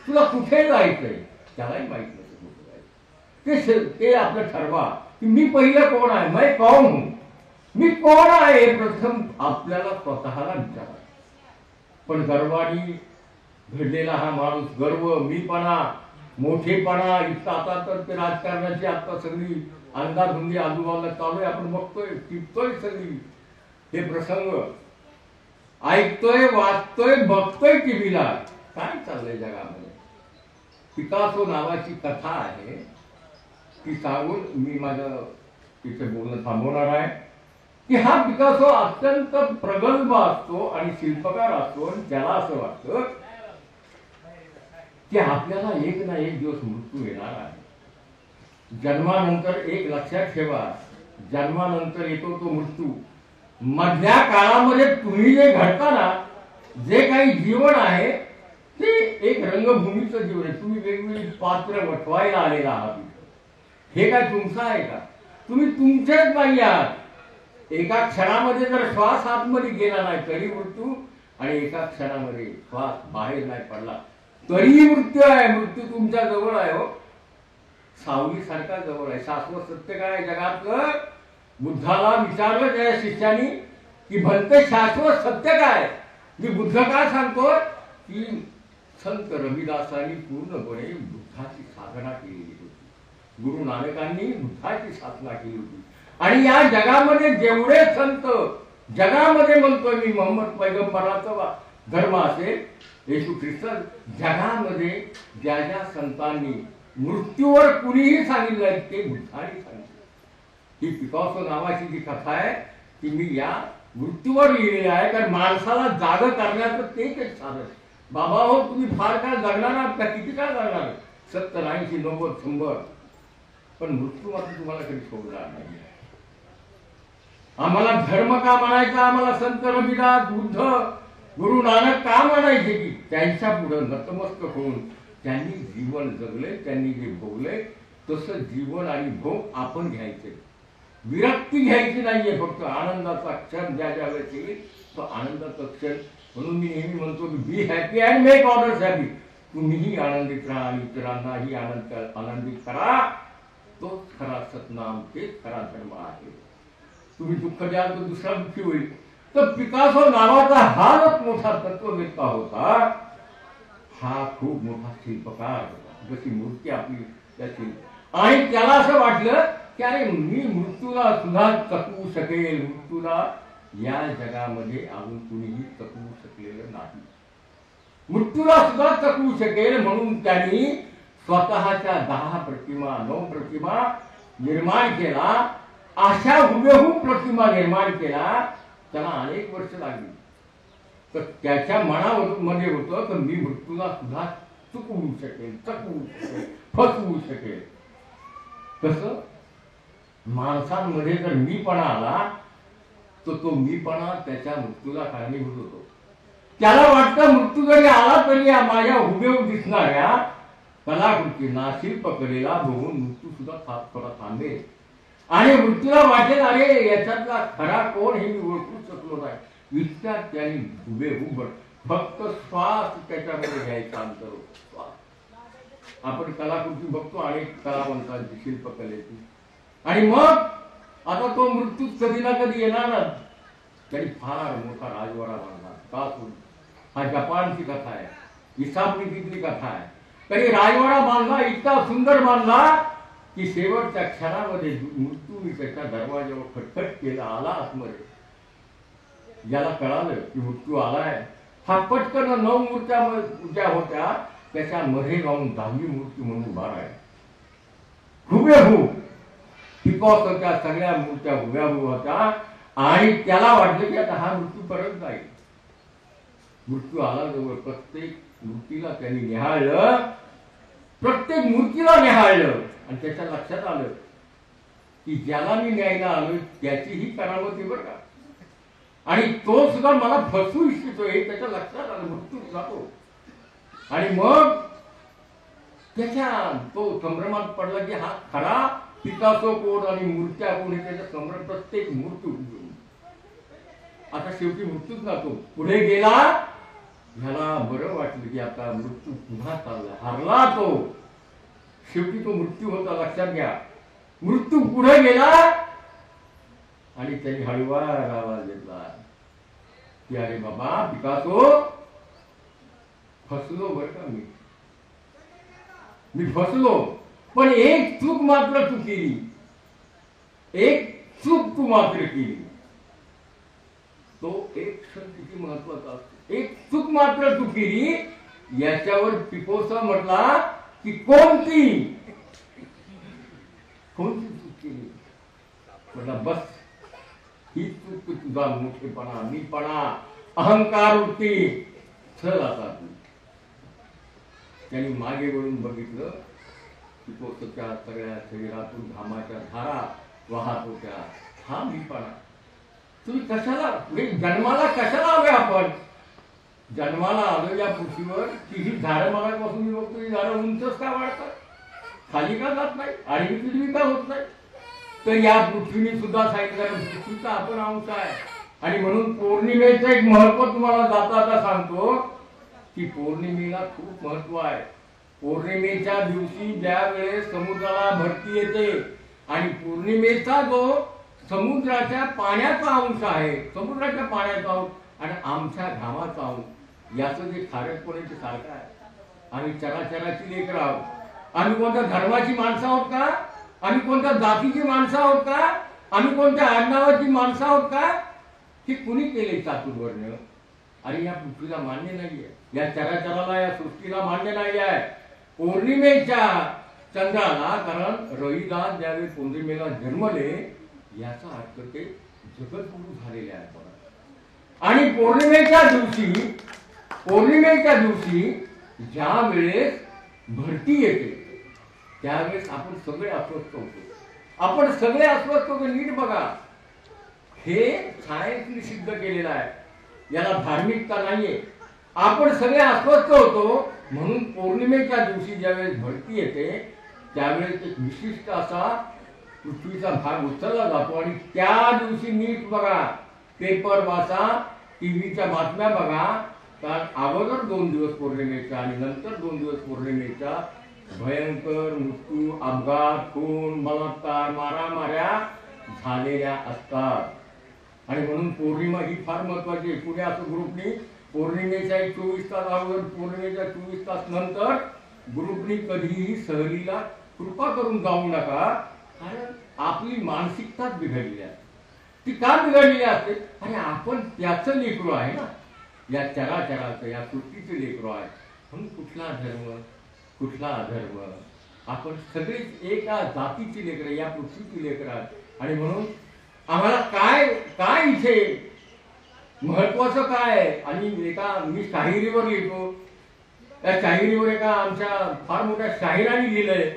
तुला कुठे जायचंय, त्यालाही माहित नसतं कुठे जायचं. ते आपलं ठरवा की मी पहिलं कोण आहे, मैं कौन हूं, मी कोण आहे हे प्रथम आपल्याला स्वतःला विचारा. पण गर्वानी घडलेला हा माणूस, गर्व, मीपणा, मोठेपणा, इतका आता तर ते राजकारणाची आता सगळी अंधाधुंदी आजूबाजूला चालू आहे. आपण बघतोय, टिपतोय सगळी हे प्रसंग, ऐकतोय, वाचतोय, बघतोय टीव्हीला. काय चाललंय जगामध्ये? पिकासो नावाची कथा आहे, ती सांगून मी माझं तिथे बोलणं थांबवणार आहे. की हा पिकासो अत्यंत प्रगल्भ असतो आणि शिल्पकार असतो. आणि त्याला असं वाटतं की आपल्याला एक ना एक दिवस मृत्यू येणार आहे. जन्मानंतर एक लक्षात ठेवा, जन्मानंतर येतो तो मृत्यू. मधल्या काळामध्ये तुम्ही जे घडता ना, जे काही जीवन आहे ते एक रंगभूमीचं जीवन आहे. तुम्ही वेगवेगळी पात्र वठवायला आलेला आहात. हे काय तुमचं आहे का? तुम्ही तुमचेच नाही आहात. एका क्षणामध्ये जर श्वास आतमध्ये गेला नाही तरी मृत्यू, आणि एका क्षणामध्ये श्वास बाहेर नाही पडला तरीही मृत्यू आहे. मृत्यू तुमच्या जवळ आहे हो, सावली सारखा जवळ आहे. शाश्वत सत्य काय जगातलं? बुद्धाला विचारलं त्या शिष्यानी की भलते शाश्वत सत्य काय? मी बुद्ध काय सांगतो की संत रविदासांनी पूर्णपणे बुद्धाची साधना केलेली होती. गुरु नानकांनी बुद्धाची स्थापना केली होती. आणि या जगामध्ये जेवढे संत, जगामध्ये म्हणतो मी, मोहम्मद पैगंबराचा धर्म असेल, येशू ख्रिस्त, जगामध्ये ज्या ज्या संतांनी मृत्यूवर कुणीही सांगितलं ते बुद्धाने सांगितलं. ही पिकासो नावाची जी कथा आहे ती मी या मृत्यूवर लिहिलेली आहे. कारण माणसाला जाग करण्याचं तेच एक साधन. बाबा हो, तुम्ही फार काळ जगणार आहात का? किती काळ जगणार? 70, 80, 90, 100. पण मृत्यू मात्र तुम्हाला कधी सोडणार नाही. आम्हाला धर्म का म्हणायचा? आम्हाला संत रविदास, बुद्ध, गुरु नानक का म्हणायचे? की त्यांच्या पुढे नतमस्तक होऊन त्यांनी जीवन जगले, त्यांनी जे भोगले तसं जीवन आणि भोग आपण घ्यायचे. विरक्ती घ्यायची नाहीये. फक्त आनंदाचा क्षण ज्या ज्या वेळेस येईल तो आनंदाचा क्षण. म्हणून मी नेहमी म्हणतो की be happy and make others happy. तुम्हीही आनंदित राहा आणि इतरांनाही आनंदित करा. तोच खरा सतनाम, तेच खरा धर्म आहे. तुम्ही दुःख द्याल तर दुसरा दुःखी होईल. तर पिकासो नावाचा हाच मोठा तत्ववेत्ता होता. हा खूप मोठा शिल्पकार होता. जशी मूर्ती आपली त्याची. आणि त्याला असं वाटलं की अरे मी मृत्यूला सुद्धा चकवू शकेल. मृत्यूला या जगामध्ये अजून कुणीही चकवू शकलेलं नाही. मृत्यूला सुद्धा चकवू शकेल म्हणून त्यांनी स्वतःच्या 10 प्रतिमा, 9 प्रतिमा निर्माण केला. अशा हुबेहूब प्रतिमा निर्माण केला. त्याला अनेक वर्ष लागली. तर त्याच्या मनामध्ये होतं की मी मृत्यूला सुद्धा चुकवू शकेल, चकवू शकेल, फसवू शकेल. कसं? माणसांमध्ये जर मीपणा आला तर तो मीपणा त्याच्या मृत्यूला कारणीभूत होतो. त्याला वाटतं मृत्यू जरी आला तरी माझ्या हुबेहूब दिसणाऱ्या कलाकृतींना, शिल्पकलेला बघून मृत्यू सुद्धा थोडा थांबेल. आणि मृत्यूला वाटेल अरे याच्यातला खरा कोण हे मी ओळखू शकलो नाही. इतक्या त्यांनी हुबेहूब फक्त श्वास त्याच्यामध्ये घ्यायचा अंतर होतो. आपण कलाकृती बघतो अनेक कलावंतांची, शिल्पकलेची. आणि मग आता तो मृत्यू कधी ना कधी येणारच. त्यांनी फार मोठा राजवाडा बांधला. का सोडून? हा जपानची कथा आहे, इसापनीतीतली कथा आहे. तरी राजवाडा बांधला, इतका सुंदर बांधला की शेवटच्या क्षणामध्ये मृत्यूने त्याच्या दरवाज्यावर खटखट केला. आला आतमध्ये. ज्याला कळालं की मृत्यू आलाय, हा पटकन 9 मूर्त्या ज्या होत्या त्याच्यामध्ये जाऊन 10वी मूर्ती म्हणून उभा आहे. हुबेहूब पिकॉसच्या सगळ्या मूर्त्या हुबेहूब होत्या. आणि त्याला वाटलं की आता हा मृत्यू परत जाईल. मृत्यू आला जवळ. प्रत्येक मूर्तीला त्यांनी निहाळलं, प्रत्येक मूर्तीला निहाळलं. आणि त्याच्या लक्षात आलं की ज्याला मी न्यायला आलोय त्याचीही करामती बरं का. आणि तो सुद्धा मला फसवू इच्छितोय हे त्याच्या लक्षात आलं. मृत्यू जातो. आणि मग त्याच्या तो संभ्रमात पडला की हा खरा पिकासो कोण आणि मूर्त्या कोण हे त्याच्या संभ्रम. प्रत्येक मूर्ती आता शेवटी मृत्यूच जातो. पुढे गेला. ह्याला बरं वाटलं की आता मृत्यू पुन्हा चालला. हरला तो. शेवटी तो मृत्यू होता. लक्षात घ्या. मृत्यू पुढे गेला आणि त्यांनी हळूवार आवाज घेतला की अरे बाबा पिकासो, फसलो बरं का मी फसलो. पण एक चूक मात्र तू केली. एक चूक तू मात्र केली. तो एक क्षण किती महत्वाचा असतो. एक चूक मात्र तू केली. याच्यावर पिकोसा म्हटला की कोणती चूक केली? म्हटला बस ही चूक तुझा मोठेपणा, मीपणा, अहंकार वृत्ती. चल आता तू. त्यांनी मागे वळून बघितलं. पिकोसच्या सगळ्या शरीरातून घामाच्या धारा वाहत होत्या. हा मीपणा. तुम्ही कशाला जन्माला कशाला आलोय आपण? जन्माला आलो या पृथ्वीवर की ही झाडं मगापासून मी बघतो ही झाडं उंचच का वाढतात, खाली का जात नाही, आडवी पिडवी का होत नाही? तर या पृथ्वीने सुद्धा सांगितलं पृथ्वीचा आपण अंश आहे. आणि म्हणून पौर्णिमेचं एक महत्व तुम्हाला जाता जाता सांगतो की पौर्णिमेला खूप महत्व आहे. पौर्णिमेच्या दिवशी ज्या वेळेस समुद्राला भरती येते आणि पौर्णिमेचा जो समुद्राच्या पाण्याचा अंश आहे, समुद्राच्या पाण्याचा अंश आणि आमच्या घामाचा अंश, याचं जे खारटपणे ते सारखं आहे. आम्ही चराचराची लेकरं आहोत. आम्ही कोणत्या धर्माची माणसं आहोत का? आम्ही कोणत्या जातीची माणसं आहोत का? आम्ही कोणत्या आडनावाची माणसं आहोत का? हे कुणी केले चातुर्वर्ण? आणि या पृथ्वीला मान्य नाहीये, या चराचराला, या सृष्टीला मान्य नाही आहे. पौर्णिमेच्या चंद्राला, कारण रविदास ज्यावेळी पौर्णिमेला जन्मले याचा अर्थ ते जगद्गुरु झालेले आहेत. आणि पौर्णिमेच्या दिवशी ज्या वेळेस भरती येते त्यावेळेस आपण सगळे अस्वस्थ होतो. नीट बघा, हे सायन्सने सिद्ध केलेलं आहे, याला धार्मिकता नाहीये. आपण सगळे अस्वस्थ होतो म्हणून पौर्णिमेच्या दिवशी ज्यावेळेस भरती येते त्यावेळेस एक विशिष्ट असा पृथ्वीचा भाग उचलला जातो. आणि त्या दिवशी नीट बघा, पेपर वाचा, टीव्हीच्या बातम्या बघा, कारण अगोदर 2 दिवस पौर्णिमेच्या आणि नंतर 2 दिवस पौर्णिमेच्या भयंकर मृत्यू, अपघात, खून, बलात्कार, मारामाऱ्या झालेल्या असतात. आणि म्हणून पौर्णिमा ही फार महत्वाची आहे. पुणे असं ग्रुपनी पौर्णिमेच्या 24 तास अगोदर, पौर्णिमेच्या 24 तास नंतर ग्रुपनी कधीही सहलीला कृपा करून जाऊ नका, कारण आपली मानसिकताच बिघडलेली आहे. ती का बिघडलेली असते? आणि आपण त्याचं लेकरू आहे ना, या चराचराचं, या सृष्टीचं लेकरू आहे. म्हणून कुठला धर्म, कुठला अधर्म, आपण सगळेच एका जातीची लेकरं, या पृथ्वीची लेकरं आहेत. आणि म्हणून आम्हाला काय इथे महत्वाचं काय आहे? आणि मी शाहिरीवर लिहितो, त्या शाहिरीवर एका आमच्या फार मोठ्या शाहिराने लिहिलंय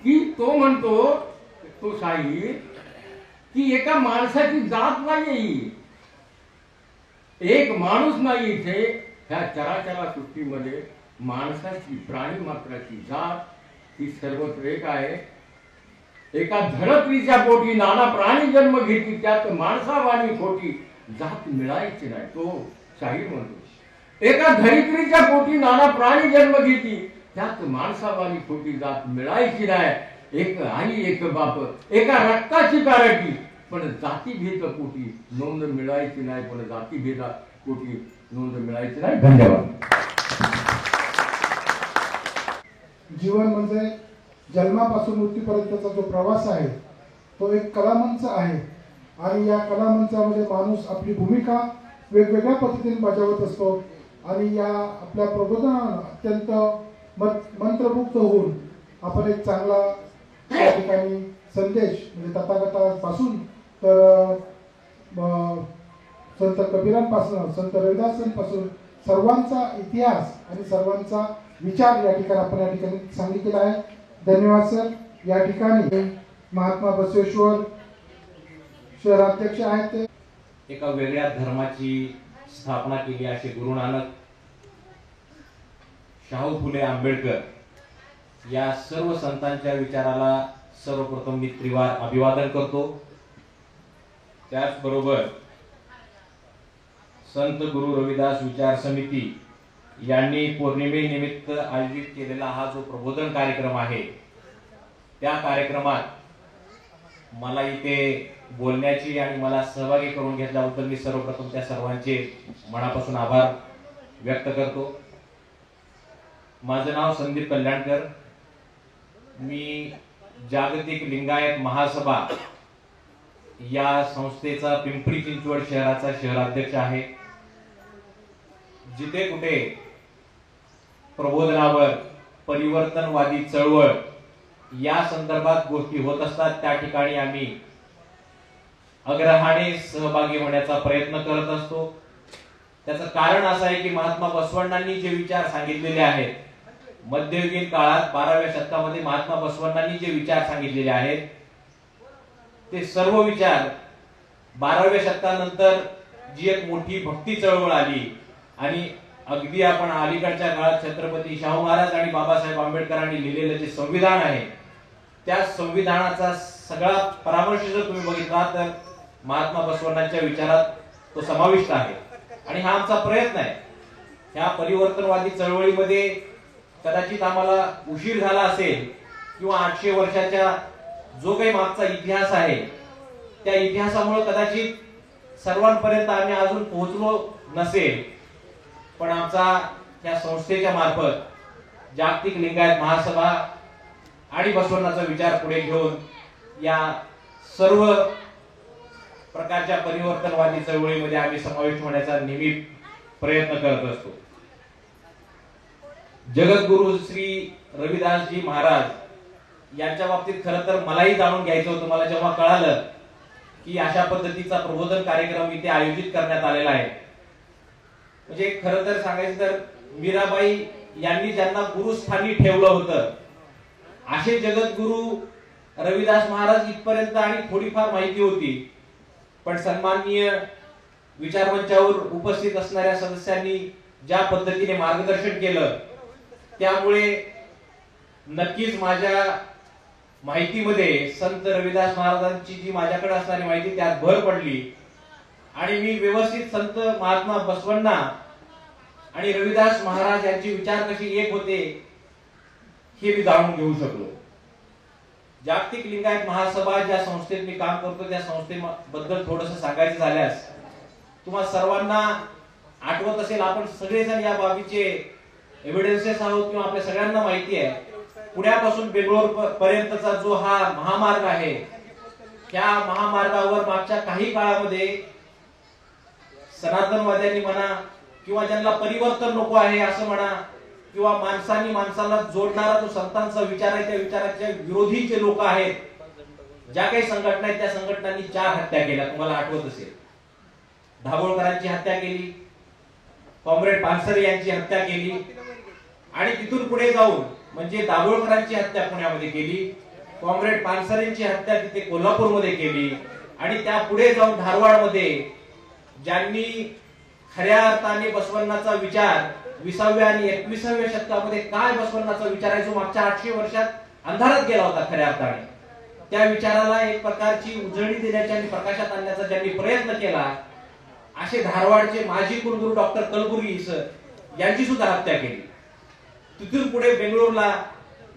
की तो म्हणतो, तो शाहीर, की एका माणसाची जात नाही, एक माणूस नाही इथे, ह्या चराचरा सृष्टीमध्ये माणसाची, प्राणी मात्राची जात ही सर्वत्र एक आहे. एका धरत्रीच्या पोटी नाना प्राणी जन्म घेती, त्यात माणसावानी खोटी जात मिळायची नाही. तो शाहीर म्हणतो, एका धरित्रीच्या पोटी नाना प्राणी जन्म घेती, त्यात माणसावानी खोटी जात मिळायची नाही. एक आई एक बाप, एका रक्ताची कारटी, पण जातीभेद पोटी नोंद मिळायची नाही. पण जातीभेदा पोटी नोंद मिळायची नाही. धन्यवाद. जीवन म्हणजे जन्मापासून मृत्यूपर्यंतचा जो प्रवास आहे तो एक कलामंच आहे. आणि या कलामंचामध्ये माणूस आपली भूमिका वेगवेगळ्या पद्धतीने बजावत असतो. आणि या आपल्या प्रबोधनानं अत्यंत मंत्रमुग्ध होऊन आपण एक चांगला या ठिकाणी संदेश, म्हणजे तथागतापासून तर संत कबीरांपासून, संत रविदासांपासून सर्वांचा इतिहास आणि सर्वांचा विचार या ठिकाणी आपण या ठिकाणी सांगितलेला आहे. धन्यवाद सर. या ठिकाणी महात्मा बसवेश्वर शहराध्यक्ष आहेत, ते एका वेगळ्या धर्माची स्थापना केली असे गुरु नानक, शाहू फुले आंबेडकर या सर्व संतांच्या विचाराला सर्वप्रथम मी त्रिवार अभिवादन करतो. त्याचबरोबर संत गुरु रविदास विचार समिती यांनी पौर्णिमेनिमित्त आयोजित केलेला हा जो प्रबोधन कार्यक्रम आहे, त्या कार्यक्रमात मला इथे बोलण्याची आणि मला सहभागी करून घेतल्याबद्दल मी सर्वप्रथम त्या सर्वांचे मनापासून आभार व्यक्त करतो. माझं नाव संदीप कल्याणकर. मी जागतिक लिंगायत महासभा या संस्थेचा पिंपरी चिंचवड शहराचा शहराध्यक्ष आहे. जिथे कुठे प्रबोधनावर, परिवर्तनवादी चळवळ या संदर्भात गोष्टी होत असतात त्या ठिकाणी आम्ही अग्रहाने सहभागी होण्याचा प्रयत्न करत असतो. त्याचं कारण असं आहे की महात्मा बसवण्णांनी जे विचार सांगितलेले आहेत, मध्ययुगीन काळात 12व्या शतकामध्ये महात्मा बसवण्णांनी जे विचार सांगितलेले आहेत ते सर्व विचार 12व्या शतकानंतर जी एक मोठी भक्ती चळवळ आली आणि अगदी आपण अलीकडच्या काळात छत्रपती शाहू महाराज आणि बाबासाहेब आंबेडकरांनी लिहिलेलं जे संविधान आहे त्या संविधानाचा सगळा परामर्श जर तुम्ही बघितला तर महात्मा बसवण्णांच्या विचारात तो समाविष्ट आहे. आणि हा आमचा प्रयत्न आहे. ह्या परिवर्तनवादी चळवळीमध्ये कदाचित आम्हाला उशीर झाला असेल किंवा 800 वर्षाच्या जो काही मागचा इतिहास आहे त्या इतिहासामुळे कदाचित सर्वांपर्यंत आम्ही अजून पोहोचलो नसेल, पण आमचा या संस्थेच्या मार्फत जागतिक लिंगायत महासभा आणि बसवण्णाचा विचार पुढे घेऊन या सर्व प्रकारच्या परिवर्तनवादी चळवळीमध्ये आम्ही समाविष्ट होण्याचा नेहमी प्रयत्न करत असतो. जगद्गुरु श्री रविदासजी महाराज यांच्या बाबतीत खरं तर मलाही जाणून घ्यायचं होतं. मला जेव्हा कळालं की अशा पद्धतीचा प्रबोधन कार्यक्रम इथे आयोजित करण्यात आलेला आहे, म्हणजे खरं तर सांगायचं तर मीराबाई यांनी ज्यांना गुरुस्थानी ठेवलं होतं असे जगद्गुरु रविदास महाराज इथपर्यंत आणि थोडीफार माहिती होती. पण सन्माननीय विचारमंचावर उपस्थित असणाऱ्या सदस्यांनी ज्या पद्धतीने मार्गदर्शन केलं त्यामुळे नक्कीच माझ्या माहितीमध्ये संत रविदास महाराजांची जी माझ्याकडे असणारी माहिती त्यात भर पडली आणि मी व्यवस्थित संत महात्मा बसवण्णा आणि रविदास महाराज यांचे विचार कशी एक होते हे मी जाणून घेऊ शकलो. जागतिक लिंगायत महासभा ज्या संस्थेत मी काम करतो त्या संस्थेबद्दल थोडंसं सांगायचं झाल्यास तुम्हा सर्वांना आठवत असेल, आपण सगळेजण या बाबीचे एव्हिडन्सेस आहोत किंवा आपल्या सगळ्यांना माहिती आहे, पुण्यापासून बेंगलोर पर्यंतचा जो हा महामार्ग आहे त्या महामार्गावर मागच्या काही काळामध्ये सनातनवाद्यांनी म्हणा किंवा ज्यांना परिवर्तन नको आहे असं म्हणा किंवा माणसांनी माणसाला जोडणारा जो संतांचा विचार आहे त्या विचाराच्या विरोधी जे लोक आहेत, ज्या काही संघटना आहेत त्या संघटनांनी 4 हत्या केल्या. तुम्हाला आठवत असेल, दाभोळकरांची हत्या केली, कॉम्रेड पानसरे यांची हत्या केली आणि तिथून पुढे जाऊन म्हणजे दाभोळकरांची हत्या पुण्यामध्ये केली, कॉम्रेड पानसरेंची हत्या तिथे कोल्हापूरमध्ये केली आणि त्या पुढे जाऊन धारवाडमध्ये ज्यांनी खऱ्या अर्थाने बसवण्णाचा विचार 20व्या आणि 21व्या शतकामध्ये काय बसवण्णाचा विचार आहे जो मागच्या 800 वर्षात अंधारात गेला होता खऱ्या अर्थाने, त्या विचाराला एक प्रकारची उजळणी देण्याचा आणि प्रकाशात आणण्याचा ज्यांनी प्रयत्न केला असे धारवाडचे माजी कुलगुरू डॉक्टर कलबुर्गी सर यांची सुद्धा हत्या केली. तिथून पुढे बेंगळूरला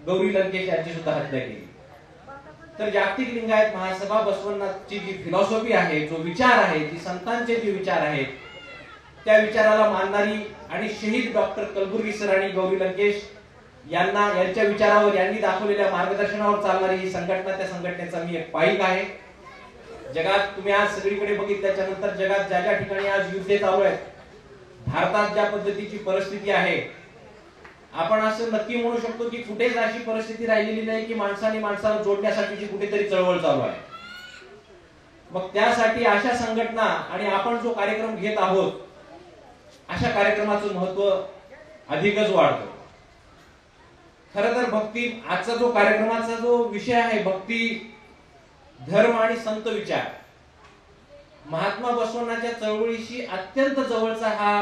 गौरी लंकेश यांची सुद्धा हत्या केली. तर जागतिक लिंगायत महासभा बसवण्णाची जी फिलॉसॉफी आहे, जो विचार आहे, जी संतांचे जे विचार आहेत त्या विचाराला मानणारी आणि शहीद डॉक्टर कलबुर्गी सर आणि गौरी लंकेश यांच्या विचारावर यांनी दाखवलेल्या मार्गदर्शनावर चालणारी ही संघटना, त्या संघटनेचा मी एक पाईक आहे. जगात तुम्ही आज सगळीकडे बघितल्याच्या नंतर जगात ज्या ज्या ठिकाणी आज युद्ध चालू आहेत, भारतात ज्या पद्धतीची परिस्थिती आहे, आपण असं नक्की म्हणू शकतो की कुठेच अशी परिस्थिती राहिलेली नाही की माणसाने माणसाला जोडण्यासाठीची कुठेतरी चळवळ चालू आहे. मग त्यासाठी अशा संघटना आणि आपण जो कार्यक्रम घेत आहोत अशा कार्यक्रमाचं महत्व अधिकच वाढतं. खरं तर भक्ती, आजचा जो कार्यक्रमाचा जो विषय आहे भक्ती, धर्म आणि संत विचार, महात्मा बसवण्णाच्या चळवळीशी अत्यंत जवळचा हा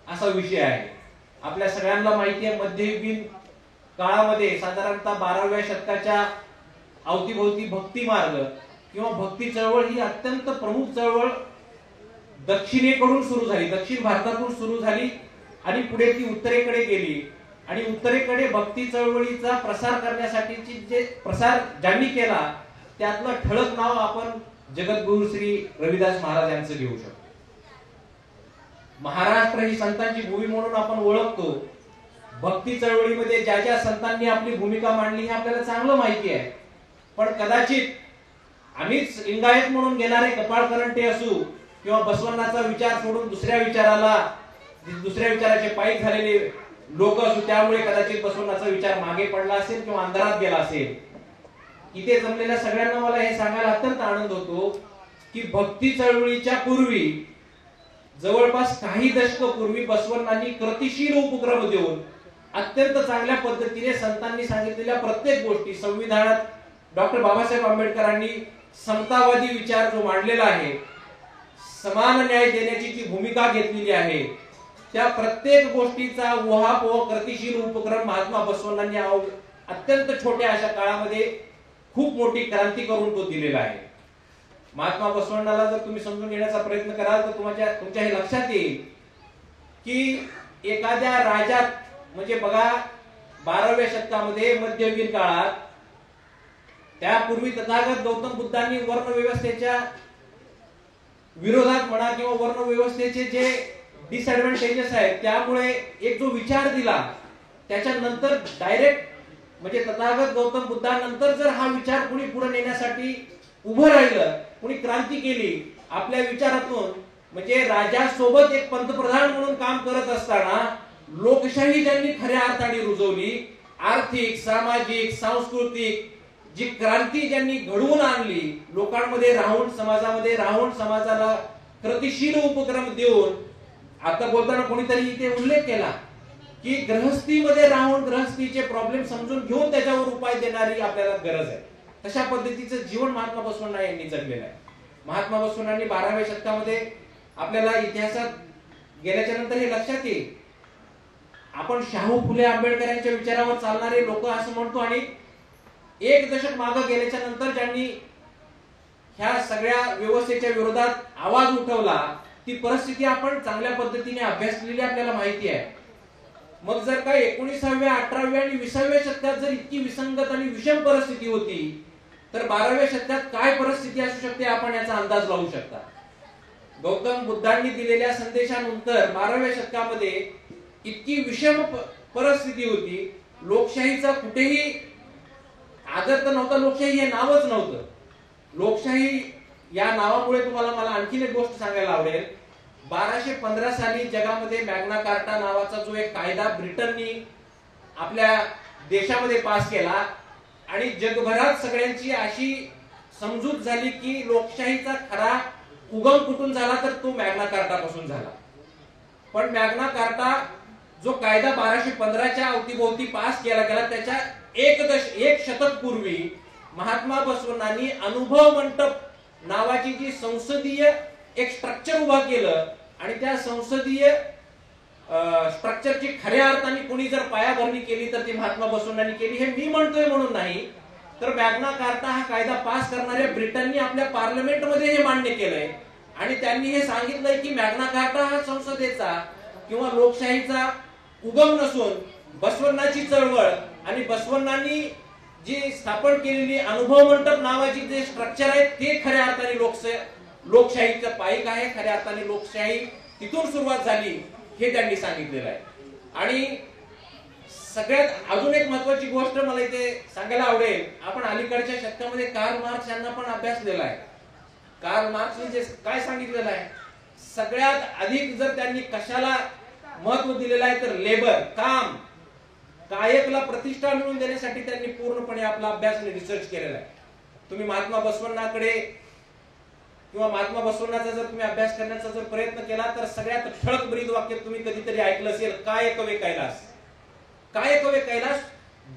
असा विषय आहे. आपल्या सगळ्यांना माहिती आहे मध्ययुगीन काळामध्ये साधारणतः 12व्या शतकाच्या अवतीभोवती भक्ती मार्ग किंवा भक्ती चळवळ ही अत्यंत प्रमुख चळवळ दक्षिणेकडून सुरू झाली, दक्षिण भारतातून सुरू झाली आणि पुढे ती उत्तरेकडे गेली आणि उत्तरेकडे भक्ती चळवळीचा प्रसार करण्यासाठीची जे प्रसार ज्यांनी केला त्यातलं ठळक नाव आपण जगद्गुरु श्री रविदास महाराज यांचं घेऊ शकतो. महाराष्ट्र ही संतांची भूमी म्हणून आपण ओळखतो. भक्ती चळवळीमध्ये ज्या ज्या संतांनी आपली भूमिका मांडली हे आपल्याला चांगलं माहिती आहे. पण कदाचित आम्हीच लिंगायत म्हणून घेणारे कपाळकरंटे असू किंवा बसवण्णाचा विचार सोडून दुसऱ्या विचाराचे पायी झालेले लोक असू, त्यामुळे कदाचित बसवण्णाचा विचार मागे पडला असेल किंवा अंधारात गेला असेल. इथे जमलेल्या सगळ्यांना मला हे सांगायला अत्यंत आनंद होतो की भक्ती चळवळीच्या पूर्वी जवळपास काही दशक पूर्वी बसवण्णांनी कृतिशील उपक्रम देऊन अत्यंत चांगल्या पद्धतीने संतांनी सांगितलेल्या प्रत्येक गोष्टी, संविधानात डॉक्टर बाबासाहेब आंबेडकरांनी समतावादी विचार जो मांडलेला आहे, समान न्याय देण्याची जी भूमिका घेतलेली आहे, त्या प्रत्येक गोष्टीचा उहापोह कृतिशील उपक्रम महात्मा बसवण्णांनी अत्यंत छोट्या अशा काळामध्ये खूप मोठी क्रांती करून तो दिलेला आहे. महात्मा बसवण्णाला जर तुम्ही समजून घेण्याचा प्रयत्न कराल तर तुमच्या हे लक्षात येईल की एखाद्या राजात, म्हणजे बघा 12व्या शतकामध्ये मध्ययुगीन काळात, त्यापूर्वी तथागत गौतम बुद्धांनी वर्णव्यवस्थेच्या विरोधात म्हणा किंवा वर्णव्यवस्थेचे जे डिसएडव्हान्टेजेस आहेत त्यामुळे एक जो विचार दिला, त्याच्यानंतर डायरेक्ट म्हणजे तथागत गौतम बुद्धांनंतर जर हा विचार कुणी पुढे नेण्यासाठी उभं राहिलं, कुणी क्रांती केली आपल्या विचारातून, म्हणजे राजासोबत एक पंतप्रधान म्हणून काम करत असताना लोकशाही ज्यांनी खऱ्या अर्थाने रुजवली, आर्थिक, सामाजिक, सांस्कृतिक जी क्रांती ज्यांनी घडवून आणली, लोकांमध्ये राहून, समाजामध्ये राहून, समाजाला कृतिशील उपक्रम देऊन, आता बोलताना कोणीतरी इथे उल्लेख केला की गृहस्थीमध्ये राहून गृहस्थीचे प्रॉब्लेम समजून घेऊन त्याच्यावर उपाय देणारी आपल्याला गरज आहे. तशा पद्धतीचं जीवन महात्मा बसवण्णा यांनी जगलेलं आहे. महात्मा बसवण्णांनी 12व्या शतकामध्ये आपल्याला इतिहासात गेल्याच्या नंतर हे लक्षात येईल, आपण शाहू फुले आंबेडकरांच्या विचारावर चालणारे लोक असं म्हणतो, आणि एक दशक मागे गेल्याच्या नंतर ज्यांनी ह्या सगळ्या व्यवस्थेच्या विरोधात आवाज उठवला, ती परिस्थिती आपण चांगल्या पद्धतीने अभ्यासलेली आपल्याला माहिती आहे. मग जर का 19व्या, 18व्या आणि 20व्या शतकात जर इतकी विसंगत आणि विषम परिस्थिती होती, तर 12व्या शतकात काय परिस्थिती असू शकते आपण याचा अंदाज लावू शकता. गौतम बुद्धांनी दिलेल्या संदेशानंतर 12व्या शतकामध्ये इतकी विषम परिस्थिती होती, लोकशाहीचा कुठेही आदर तर नव्हता, लोकशाही हे नावच नव्हतं. लोकशाही या नावामुळे तुम्हाला मला आणखीन एक गोष्ट सांगायला आवडेल. 1215 साली जगामध्ये मॅग्ना कार्टा नावाचा जो एक कायदा ब्रिटननी आपल्या देशामध्ये पास केला, आणि जगभरात सगळ्यांची अशी समजूत झाली की लोकशाहीचा खरा उगम कुठून झाला, तर तो मॅग्ना कार्टा पासून झाला. पण मॅग्ना कार्टा जो कायदा 1215च्या अवतीभोवती पास केला गेला, त्याच्या एक शतक पूर्वी महात्मा बसवण्णांनी अनुभव मंडप नावाची जी संसदीय एक स्ट्रक्चर उभा केलं, आणि त्या संसदीय स्ट्रक्चरची खऱ्या अर्थाने कोणी जर पायाभरणी केली तर ती महात्मा बसवण्णांनी केली. हे मी म्हणतोय म्हणून नाही, तर मॅग्ना कार्टा हा कायदा पास करणाऱ्या ब्रिटननी आपल्या पार्लमेंटमध्ये हे मान्य केलंय, आणि त्यांनी हे सांगितलंय की मॅग्ना कार्टा हा संसदेचा किंवा लोकशाहीचा उगम नसून बसवण्णाची चळवळ आणि बसवण्णांनी जी स्थापन केलेली अनुभव मंडप नावाची जे स्ट्रक्चर आहे ते खऱ्या अर्थाने लोकशाहीचं पाईक आहे. खऱ्या अर्थाने लोकशाही तिथून सुरुवात झाली हे त्यांनी सांगितलेलं आहे. आणि सगळ्यात अजून एक महत्वाची गोष्ट मला इथे सांगायला आवडेल, आपण अलीकडच्या शतकामध्ये कार्ल मार्क्स यांना पण अभ्यासलेला आहे. कार्ल मार्क्सने जे काय सांगितलेलं आहे, सगळ्यात अधिक जर त्यांनी कशाला महत्व दिलेलं आहे तर लेबर, काम, कायकला प्रतिष्ठा मिळवून देण्यासाठी त्यांनी पूर्णपणे आपला अभ्यास आणि रिसर्च केलेला आहे. तुम्ही महात्मा बसवण्णाकडे किंवा महात्मा बसवण्णाचा जर तुम्ही अभ्यास करण्याचा जर प्रयत्न केला तर सगळ्यात ठळक ब्रीद वाक्य तुम्ही कधीतरी ऐकलं असेल, कायकवे कैलास. कायकवे कैलास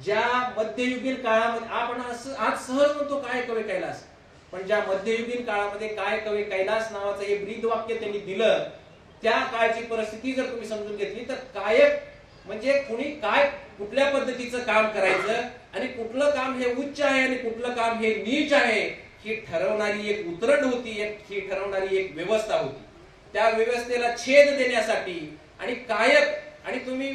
ज्या मध्ययुगीन काळामध्ये आपण आज सहज म्हणतो कायकवे कैलास, पण ज्या मध्ययुगीन काळामध्ये कायकवे कैलास नावाचं हे ब्रीद वाक्य त्यांनी दिलं, त्या काळची परिस्थिती जर तुम्ही समजून घेतली तर कायक म्हणजे कुणी काय कुठल्या पद्धतीचं काम करायचं आणि कुठलं काम हे उच्च आहे आणि कुठलं काम हे नीच आहे ही ठरवणारी एक उतरंड होती, ही ठरवणारी एक व्यवस्था होती. त्या व्यवस्थेला छेद देण्यासाठी आणि कायक आणि तुम्ही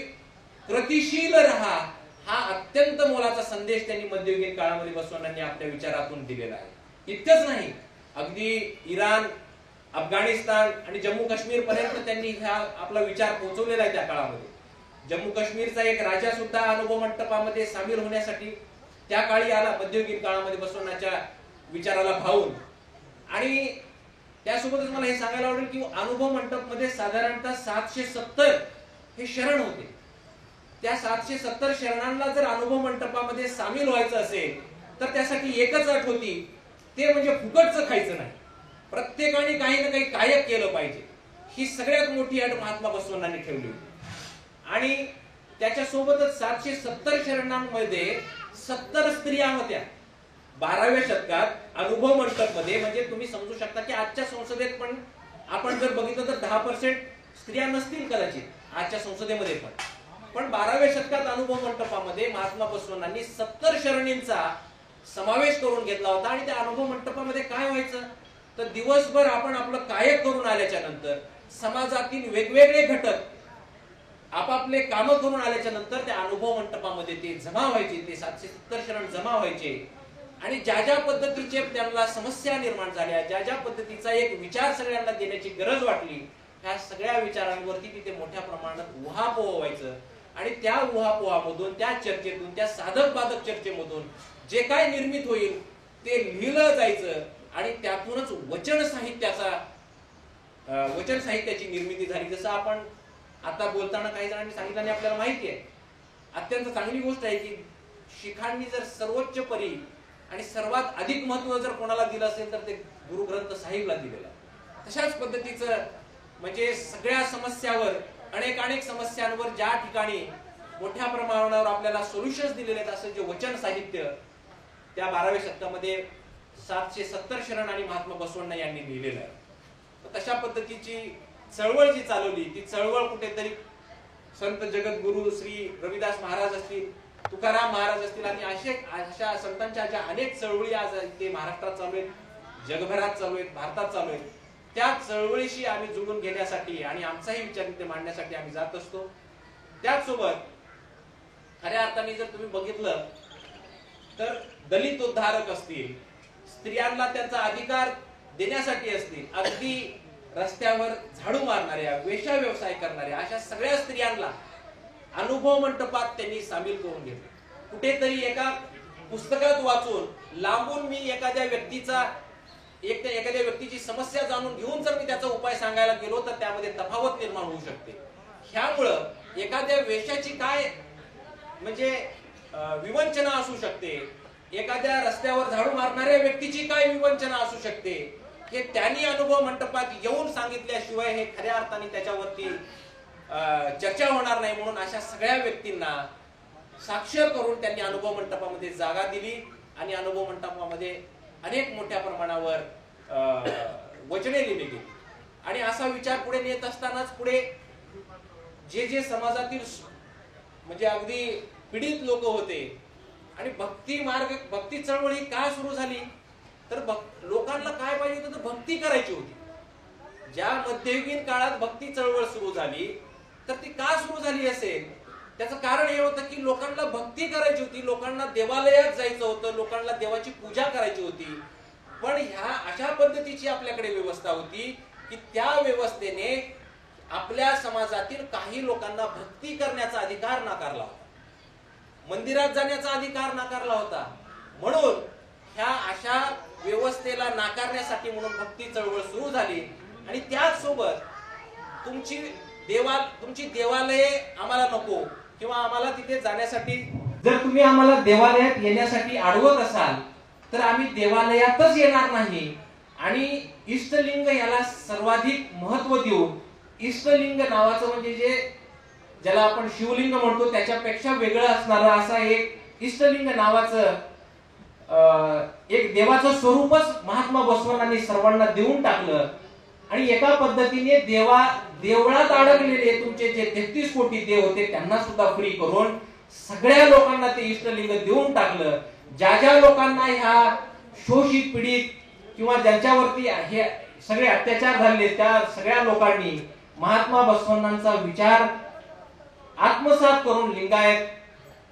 कृतिशील राहा हा अत्यंत मोलाचा संदेश त्यांनी मध्ययुगीन काळामध्ये बसवण्णांनी आपल्या विचारातून दिलेला आहे. इतकंच नाही, अगदी इराण, अफगाणिस्तान आणि जम्मू काश्मीर पर्यंत त्यांनी हा आपला विचार पोहोचवलेला आहे. त्या काळामध्ये जम्मू काश्मीरचा एक राजा सुद्धा अनुभव मंडपामध्ये सामील होण्यासाठी त्या काळी आला, मध्ययुगीन काळामध्ये बसवण्याच्या विचाराला भावून. आणि त्यासोबतच मला हे सांगायला आवडेल की अनुभव मंडपमध्ये साधारणतः 770 हे शरण होते. त्या 770 शरणांना जर अनुभव मंडपामध्ये सामील व्हायचं असेल तर त्यासाठी एकच अट होती, ते म्हणजे फुकटचं खायचं नाही, प्रत्येकाने काही ना काही कायक केलं पाहिजे. ही सगळ्यात मोठी अट महात्मा बसवण्णांनी ठेवली होती. आणि त्याच्यासोबतच 770 शरणांमध्ये 70 स्त्रिया होत्या. 12व्या शतकात अनुभव मंडप मध्ये, म्हणजे तुम्ही समजू शकता की आजच्या संसदेत पण आपण जर बघितलं तर 10% स्त्रिया नसतील कदाचित आजच्या संसदेमध्ये पण 12व्या शतकात अनुभव मंडपामध्ये महात्मा बसवण्णांनी 70 शरणींचा समावेश करून घेतला होता. आणि त्या अनुभव मंडपामध्ये काय व्हायचं तर दिवसभर आपण आपलं कायक करून आल्याच्या नंतर समाजातील वेगवेगळे घटक आपापले कामं करून आल्याच्या नंतर त्या अनुभव मंडपामध्ये ते जमा व्हायचे, ते 770 शरण जमा व्हायचे. आणि ज्या ज्या पद्धतीचे त्यांना समस्या निर्माण झाल्या, ज्या ज्या पद्धतीचा एक विचार सगळ्यांना देण्याची गरज वाटली, ह्या सगळ्या विचारांवरती तिथे मोठ्या प्रमाणात उहापोह व्हायचं. आणि त्या उहापोहामधून, त्या चर्चेतून, त्या साधक बाधक चर्चेमधून जे काय निर्मित होईल ते लिहिलं जायचं आणि त्यातूनच वचन साहित्याची निर्मिती झाली. जसं आपण आता बोलताना काही जणांनी सांगितलं आणि आपल्याला माहिती आहे, अत्यंत चांगली गोष्ट आहे की शिखांनी जर सर्वोच्च परी आणि सर्वात अधिक महत्व जर कोणाला दिलं असेल तर ते गुरु ग्रंथ साहिबला दिलेलं. तशाच पद्धतीचं म्हणजे सगळ्या समस्यावर, अनेक समस्यांवर ज्या ठिकाणी मोठ्या प्रमाणावर आपल्याला सोल्युशन्स दिलेले आहेत असं जे वचन साहित्य त्या 12व्या शतकामध्ये 770 शरण आणि महात्मा बसवण्णा यांनी लिहिलेलं आहे. तशा पद्धतीची चळवळ जी चालवली ती चळवळ कुठेतरी संत जगद्गुरु श्री रविदास महाराज असतील, तुकाराम महाराज असतील आणि अशा संतांच्या ज्या अनेक चळवळी आज इथे महाराष्ट्रात चालू आहेत, जगभरात चालू आहेत, भारतात चालू आहेत, त्या चळवळीशी आम्ही जुळून घेण्यासाठी आणि आमचाही विचार इथे मांडण्यासाठी आम्ही जात असतो. त्याचसोबत खऱ्या अर्थाने जर तुम्ही बघितलं तर दलित उद्धारक असतील, स्त्रियांना त्यांचा अधिकार देण्यासाठी असतील, अगदी रस्त्यावर झाडू मारणाऱ्या, वेश्या व्यवसाय करणाऱ्या अशा सगळ्या स्त्रियांना अनुभव मंडपात त्यांनी सामील करून घेतले. कुठेतरी एका पुस्तकात वाचून लांबून मी एखाद्या व्यक्तीची समस्या जाणून घेऊन जर मी त्याचा उपाय सांगायला गेलो तर त्यामध्ये तफावत निर्माण होऊ शकते. ह्यामुळं एखाद्या वेश्याची काय म्हणजे विवंचना असू शकते, एखाद्या रस्त्यावर झाडू मारणाऱ्या व्यक्तीची काय विवंचना असू शकते, हे त्यांनी अनुभव मंडपात येऊन सांगितल्याशिवाय हे खऱ्या अर्थाने त्याच्यावरती चर्चा होणार नाही. म्हणून अशा सगळ्या व्यक्तींना साक्षर करून त्यांनी अनुभव मंडपामध्ये जागा दिली आणि अनुभव मंडपामध्ये अनेक मोठ्या प्रमाणावर वचने लिहिली गेली. आणि असा विचार पुढे नेत असतानाच पुढे जे समाजातील म्हणजे अगदी पीडित लोक होते आणि भक्ती चळवळी का सुरू झाली तर लोकांना काय पाहिजे होतं तर भक्ती करायची होती. ज्या मध्ययुगीन काळात भक्ती चळवळ सुरू झाली तर ती का सुरू झाली असेल त्याचं कारण हे होतं की लोकांना भक्ती करायची होती, लोकांना देवालयात जायचं होतं, लोकांना देवाची पूजा करायची होती. पण ह्या अशा पद्धतीची आपल्याकडे व्यवस्था होती की त्या व्यवस्थेने आपल्या समाजातील काही लोकांना भक्ती करण्याचा अधिकार नाकारला होता, मंदिरात जाण्याचा अधिकार नाकारला होता. म्हणून ह्या अशा व्यवस्थेला नाकारण्यासाठी म्हणून भक्ती चळवळ सुरू झाली. आणि त्याच सोबत तुमची देवालये आम्हाला नको किंवा आम्हाला तिथे जाण्यासाठी जर तुम्ही आम्हाला देवालयात येण्यासाठी अडवत असाल तर आम्ही देवालयातच येणार नाही. आणि इष्टलिंग याला सर्वाधिक महत्व देऊन इष्टलिंग नावाचं म्हणजे ज्याला आपण शिवलिंग म्हणतो त्याच्यापेक्षा वेगळं असणारं असा एक इष्टलिंग नावाचं एक देवाचं स्वरूपच महात्मा बसवण्णांनी सर्वांना देऊन टाकलं. आणि एका पद्धतीने देवळात अडकलेले तुमचे जे 33 कोटी देव होते त्यांना सुद्धा फ्री करून सगळ्या लोकांना ते इष्टलिंग देऊन टाकलं. ज्या लोकांना ह्या शोषित पीडित किंवा ज्यांच्यावरती हे सगळे अत्याचार झाले त्या सगळ्या लोकांनी महात्मा बसवण्णांचा विचार आत्मसात करून लिंगायत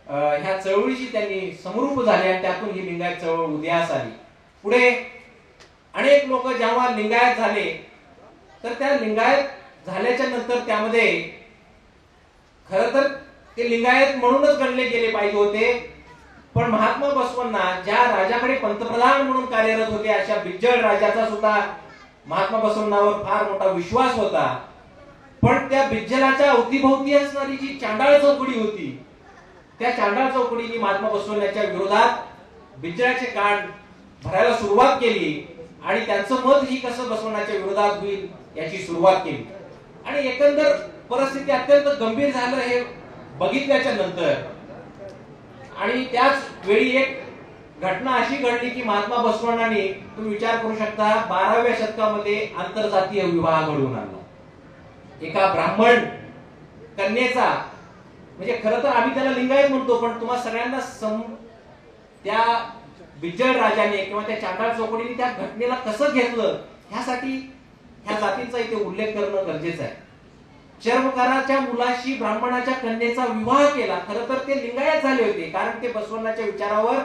ह्या चळवळीशी त्यांनी समरूप झाले आणि त्यातून ही लिंगायत चळवळ उदयास आली. पुढे अनेक लोक जेव्हा लिंगायत झाले तर त्या लिंगायत झाल्याच्या नंतर त्यामध्ये खर तर ते लिंगायत म्हणूनच गणले गेले पाहिजे होते. पण महात्मा बसवण्णा ज्या राजाकडे पंतप्रधान म्हणून कार्यरत होते अशा बिज्जळ राजाचा सुद्धा महात्मा बसवण्णावर फार मोठा विश्वास होता. पण त्या बिज्जलाच्या अवतीभोवती असणारी जी चांडाळ चौकडी होती त्या चांडाळ चौकडीने महात्मा बसवण्णाच्या विरोधात बिज्जळाचे कान भरायला सुरुवात केली आणि त्यांचं मत ही कसं बसवण्याच्या विरोधात होईल याची सुरुवात केली. आणि एकंदर परिस्थिती अत्यंत गंभीर झालं हे बघितल्याच्या नंतर आणि त्याच वेळी एक घटना अशी घडली की महात्मा बसवण्णांनी तुम्ही विचार करू शकता 12व्या शतकामध्ये आंतरजातीय विवाह घडवून आणला. एका ब्राह्मण कन्येचा म्हणजे खरं तर आम्ही त्याला लिंगायत म्हणतो पण तुम्हा सगळ्यांना त्या बिज्जळ राजाने किंवा त्या चांडाळ चौकडीने त्या घटनेला कसं घेतलं ह्यासाठी ह्या जातींचा इथे उल्लेख करणं गरजेचं आहे. चर्मकाराच्या मुलाशी ब्राह्मणाच्या कन्येचा विवाह केला. खरं तर ते लिंगायत झाले होते कारण ते बसवण्णाच्या विचारावर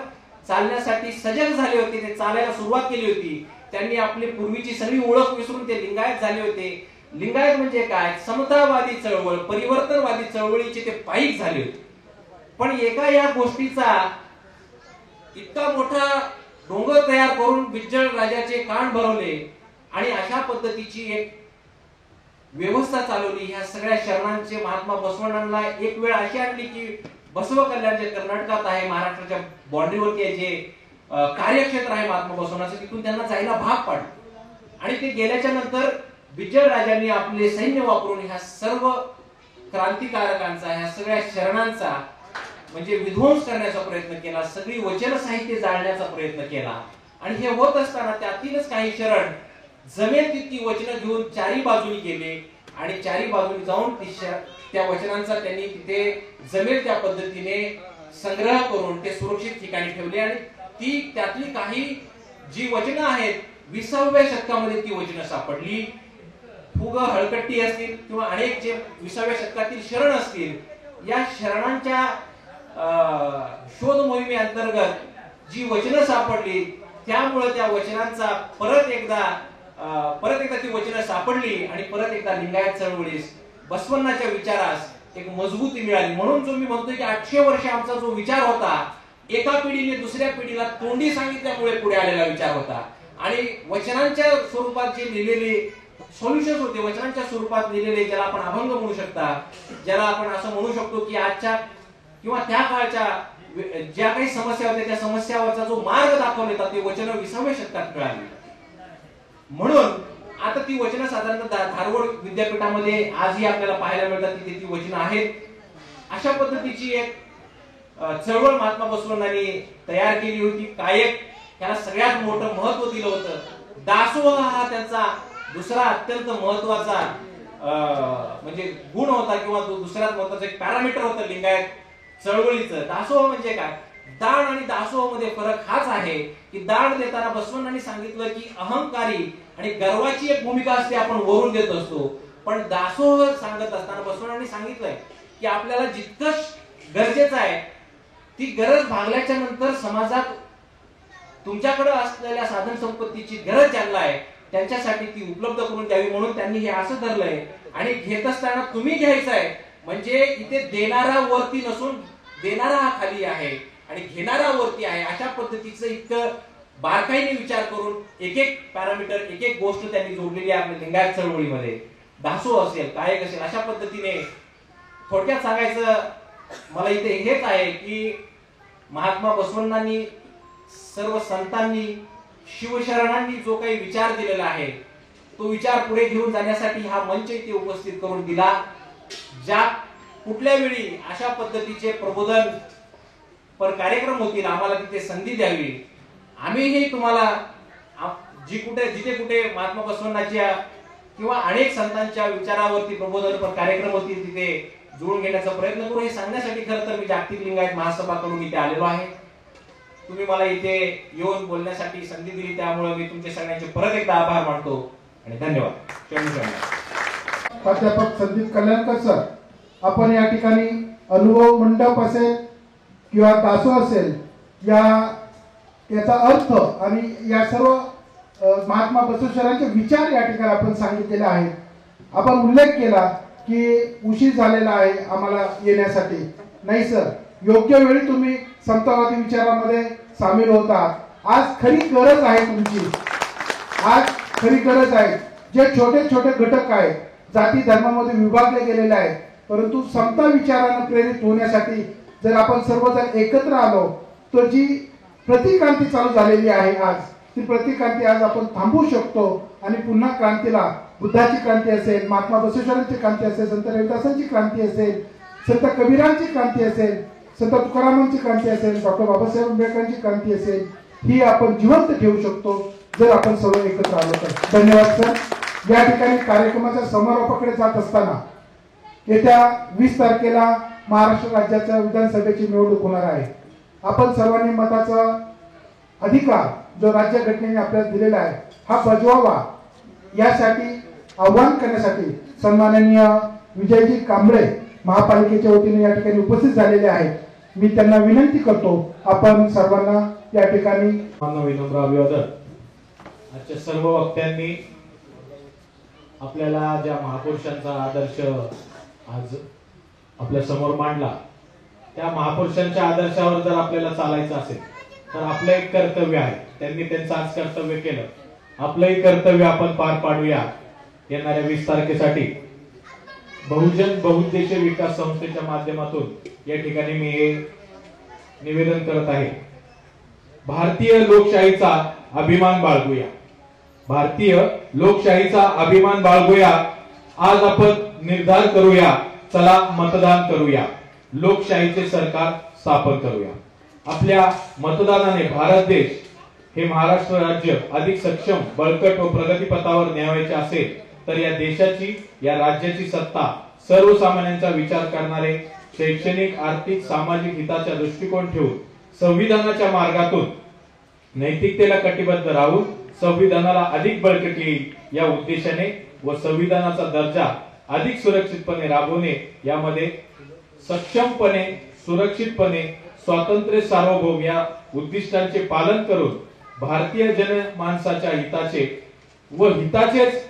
चालण्यासाठी सजग झाले होते, ते चालायला सुरुवात केली होती. त्यांनी आपली पूर्वीची सगळी ओळख विसरून ते लिंगायत झाले होते. लिंगायत म्हणजे काय, समतावादी चळवळ, परिवर्तनवादी चळवळीचे ते पायीक झाले होते. पण एका या गोष्टीचा इतका मोठा डोंगर तयार करून बिज्जळ राजाचे कान भरवले आणि अशा पद्धतीची एक व्यवस्था चालवली. ह्या सगळ्या शरणांचे महात्मा बसवण्णांना एक वेळ अशी आणली की बसव कल्याण जे कर्नाटकात आहे, महाराष्ट्राच्या बाँड्रीवरती आहे, जे कार्यक्षेत्र आहे महात्मा बसवण्याचं, तिथून त्यांना जायला भाग पाडलं. आणि ते गेल्याच्या नंतर बिज्जळ राजांनी आपले सैन्य वापरून ह्या सर्व क्रांतिकारकांचा, ह्या सगळ्या शरणांचा म्हणजे विध्वंस करण्याचा प्रयत्न केला, सगळी वचन साहित्य जाळण्याचा प्रयत्न केला. आणि हे होत असताना त्यातीलच काही शरण जमेल तितकी वचनं घेऊन चारी बाजूनी गेले आणि चारी बाजूनी जाऊन त्या वचनांचा त्यांनी तिथे जमेल त्या पद्धतीने संग्रह करून ते सुरक्षित ठिकाणी ठेवले. आणि त्यातली काही जी वचनं आहेत 20व्या शतकामध्ये ती वचनं सापडली. फुग हळकट्टी असतील किंवा अनेक जे 20व्या शतकातील शरण असतील, या शरणांच्या शोध मोहिमे अंतर्गत जी वचनं सापडली त्यामुळे त्या वचनांचा परत एकदा ती वचनं सापडली आणि परत एकदा लिंगायत चळवळीस, बसवण्णाच्या विचारास एक मजबूती मिळाली. म्हणून जो मी म्हणतोय की 800 वर्ष आमचा जो विचार होता, एका पिढीने दुसऱ्या पिढीला तोंडी सांगितल्यामुळे पुढे आलेला विचार होता. आणि वचनांच्या स्वरूपात जे लिहिलेले सोल्युशन्स होते, वचनांच्या स्वरूपात लिहिलेले, ज्याला आपण अभंग म्हणू शकता, ज्याला आपण असं म्हणू शकतो की आजच्या किंवा त्या काळच्या ज्या काही समस्या होत्या त्या समस्यावरचा जो मार्ग दाखवला होता ते वचन 20व्या शतकात मिळाली. म्हणून आता ती वचनं साधारणतः धारवड विद्यापीठामध्ये आजही आपल्याला पाहायला मिळतात, तिथे ती वचनं आहेत. अशा पद्धतीची एक चळवळ महात्मा बसवण्णांनी तयार केली होती. कायक त्याला सगळ्यात मोठं महत्व दिलं होतं. दासोह हा त्यांचा दुसरा अत्यंत महत्वाचा म्हणजे गुण होता किंवा दुसऱ्यात महत्वाचा एक पॅरामीटर होतं लिंगायत चळवळीचं. दासोह म्हणजे काय, दान आणि दासोह मध्ये फरक हाच आहे की दान देताना बसवण्णांनी सांगितलं की अहंकारी आणि गर्वाची एक भूमिका असते, आपण वरून देत असतो. पण दासोह सांगत असताना बसवण्णांनी सांगितलंय की आपल्याला जितकं गरजेचं आहे ती गरज भागल्याच्या नंतर समाजात तुमच्याकडे असलेल्या साधन संपत्तीची गरज ज्यांना आहे त्यांच्यासाठी ती उपलब्ध करून द्यावी. म्हणून त्यांनी हे असं धरलंय. आणि घेत असताना तुम्ही घ्यायचंय म्हणजे इथे देणारा वरती नसून देणारा हा खाली आहे आणि घेणारा वरती आहे. अशा पद्धतीचं इतकं बारकाईने विचार करून एक एक पॅरामीटर, एक एक गोष्ट त्यांनी जोडलेली आहे आपल्या लिंगायत चळवळीमध्ये. दासोह असेल, कायक असेल, अशा पद्धतीने थोडक्यात सांगायचं मला इथे हेच आहे की महात्मा बसवण्णांनी, सर्व संतांनी, शिवशरणांनी जो काही विचार दिलेला आहे तो विचार पुढे घेऊन जाण्यासाठी हा मंच इथे उपस्थित करून दिला. ज्या कुठल्या वेळी अशा पद्धतीचे प्रबोधन पर कार्यक्रम होतील आम्हाला तिथे संधी द्यावी. आम्हीही तुम्हाला जिथे कुठे महात्मा बसवण्णाच्या किंवा अनेक संतांच्या विचारावरती प्रबोधन पर कार्यक्रम होतील तिथे जुळून घेण्याचा प्रयत्न करू. हे सांगण्यासाठी खरं तर मी जागतिक लिंगायत महासभाकडून इथे आलेलो आहे. तुम्ही मला इथे येऊन बोलण्यासाठी संधी दिली त्यामुळे मी तुमचे सगळ्यांचे परत एकदा आभार मानतो आणि धन्यवाद. प्राध्यापक संदीप कल्याणकर सर, आपण या ठिकाणी अनुभव मंडप असेल किंवा दासो असेल याचा अर्थ आणि या सर्व महात्मा बसवेश्वरांचे विचार या ठिकाणी आपण सांगितलेले आहेत. आपण उल्लेख केला की उशीर झालेला आहे आम्हाला येण्यासाठी. नाही सर, योग्य वेळी तुम्ही समतावादी विचारामध्ये सामील होता. आज खरी गरज आहे तुमची, आज खरी गरज आहे. जे छोटे छोटे घटक आहेत जाती धर्मामध्ये विभागले गेलेले आहेत, परंतु समता विचारानं प्रेरित होण्यासाठी जर आपण सर्वजण एकत्र आलो तर जी प्रतिक्रांती चालू झालेली आहे आज, ती प्रतिक्रांती आज आपण थांबवू शकतो आणि पुन्हा क्रांतीला, बुद्धाची क्रांती असेल, महात्मा बसवेश्वरांची क्रांती असेल, संत रविदासांची क्रांती असेल, संत कबीरांची क्रांती असेल, संत तुकारामांची क्रांती असेल, डॉक्टर बाबासाहेब आंबेडकरांची क्रांती असेल, ही आपण जिवंत ठेवू शकतो जर आपण सर्व एकत्र आलो तर. धन्यवाद सर. या ठिकाणी कार्यक्रमाच्या समारोपाकडे जात असताना येत्या 20 तारखेला महाराष्ट्र राज्याच्या विधानसभेची निवडणूक होणार आहे. आपण सर्वांनी मताचा अधिकार जो राज्यघटनेने आपल्याला दिलेला आहे हा बजवावा, यासाठी आव्हान करण्यासाठी सन्माननीय विजयजी कांबळे महापालिकेच्या वतीने या ठिकाणी उपस्थित झालेले आहेत. मी त्यांना विनंती करतो आपण सर्वांना या ठिकाणी विनम्र अभिवादन. आजच्या सर्व वक्त्यांनी आपल्याला ज्या महापुरुषांचा आदर्श आज आपल्या समोर मांडला, त्या महापुरुषांच्या आदर्शावर जर आपल्याला चालायचं असेल तर आपलं एक कर्तव्य आहे. त्यांनी त्यांचं आज कर्तव्य केलं, आपलंही कर्तव्य आपण पार पाडूया. येणाऱ्या 20 तारखेसाठी बहुजन बहुउद्देशीय विकास संस्थेच्या माध्यमातून या ठिकाणी मी हे निवेदन करत आहे. भारतीय लोकशाहीचा अभिमान बाळगूया. भारतीय लोकशाहीचा अभिमान बाळगूया. आज आपण निर्धार करूया, चला मतदान करूया, लोकशाहीचे सरकार स्थापन करूया. आपल्या मतदानाने भारत देश हे महाराष्ट्र राज्य अधिक सक्षम, बळकट व प्रगतीपथावर न्यावायचे असेल तर या देशाची, या राज्याची सत्ता सर्वसामान्यांचा विचार करणारे, शैक्षणिक, आर्थिक, सामाजिक हिताचा दृष्टिकोन ठेवून संविधानाच्या मार्गातून नैतिकतेला कटिबद्ध राहून संविधानाला अधिक बळकट येईल या उद्देशाने व संविधानाचा दर्जा अधिक सुरक्षितपणे राबवणे, यामध्ये सक्षमपणे, सुरक्षितपणे, स्वातंत्र्य, सार्वभौम या उद्दिष्टांचे पालन करून भारतीय जनमानसाच्या हिताचे व हिताचेच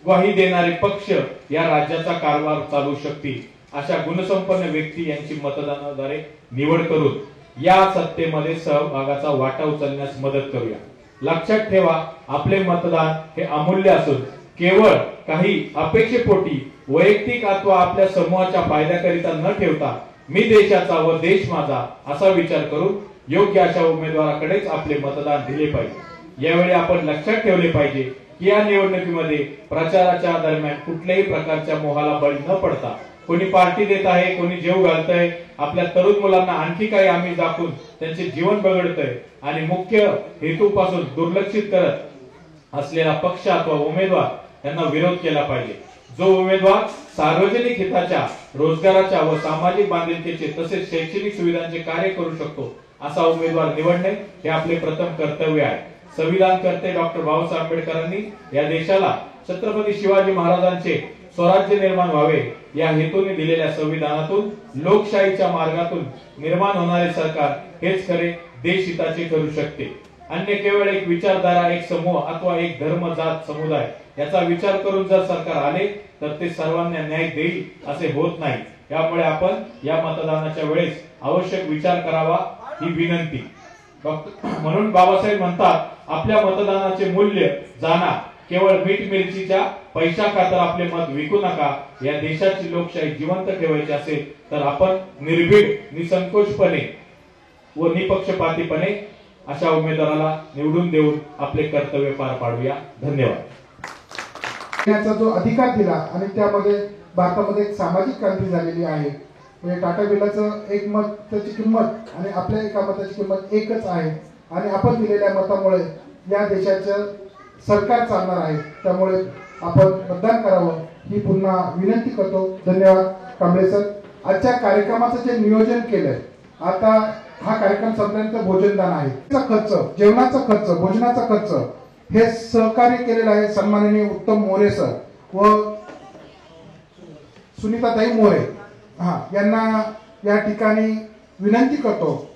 ग्वाही देणारे पक्ष या राज्याचा कारभार चालवू शकतील अशा गुणसंपन्न व्यक्ती यांची मतदानाद्वारे निवड करून या सत्तेमध्ये सहभागाचा वाटा उचलण्यास मदत करूया. लक्षात ठेवा, आपले मतदान हे अमूल्य असून केवळ काही अपेक्षेपोटी वैयक्तिक अथवा आपल्या समूहाच्या फायद्याकरिता न ठेवता मी देशाचा व देश माझा असा विचार करून योग्य अशा उमेदवाराकडेच आपले मतदान दिले पाहिजे. यावेळी आपण लक्षात ठेवले पाहिजे की या निवडणुकीमध्ये प्रचाराच्या दरम्यान कुठल्याही प्रकारच्या मोहाला बळी न पडता कोणी पार्टी देत आहे, कोणी जेव घालतंय, आपल्या तरुण मुलांना आणखी काही आमिष दाखवून त्यांचे जीवन बघडतंय आणि मुख्य हेतूपासून दुर्लक्षित करत असलेला पक्ष अथवा उमेदवार यांना विरोध केला पाहिजे. जो उमेदवार सार्वजनिक हिताच्या, रोजगाराच्या व सामाजिक बांधिलकीचे तसेच शैक्षणिक सुविधांचे कार्य करू शकतो असा उमेदवार निवडणे हे आपले प्रथम कर्तव्य आहे. संविधानकर्ते डॉक्टर बाबासाहेब आंबेडकरांनी या देशाला छत्रपती शिवाजी महाराजांचे स्वराज्य निर्माण व्हावे या हेतूने दिलेल्या संविधानातून लोकशाहीच्या मार्गातून निर्माण होणारे सरकार हेच खरे देशहिताचे करू शकते. अन्य केवळ एक विचारधारा, एक समूह अथवा एक धर्म, जात, समुदाय याचा विचार करून जर सरकार आले तर ते सर्वांना न्याय देईल असे होत नाही. यामुळे आपण या मतदानाच्या वेळेस आवश्यक विचार करावा ही विनंती. म्हणून बाबासाहेब म्हणतात, आपल्या मतदानाचे मूल्य जाणा, केवळ मीठ मिरचीच्या पैशा खातर आपले मत विकू नका. या देशाची लोकशाही जिवंत ठेवायची असेल तर आपण निर्भीड, निसंकोचपणे व निपक्षपातीपणे अशा उमेदवाराला निवडून देऊन आपले कर्तव्य पार पाडूया. धन्यवाद. जो अधिकार दिला आणि त्यामध्ये भारतामध्ये एक सामाजिक क्रांती झालेली आहे. म्हणजे टाटा बिर्लाचं एक मताची किंमत आणि आपल्या एका मताची किंमत एकच आहे आणि आपण दिलेल्या मतामुळे या देशाचं सरकार चालणार आहे. त्यामुळे आपण मतदान करावं ही पुन्हा विनंती करतो. धन्यवाद कांबळे सर. आजच्या कार्यक्रमाचं जे नियोजन केलंय, आता हा कार्यक्रम संपल्यानंतर भोजनदान आहे. खर्च, जेवणाचा खर्च, भोजनाचा खर्च हे सहकार्य केलेलं आहे सन्माननीय उत्तम मोरे सर व सुनीताताई मोरे यांना या ठिकाणी विनंती करतो.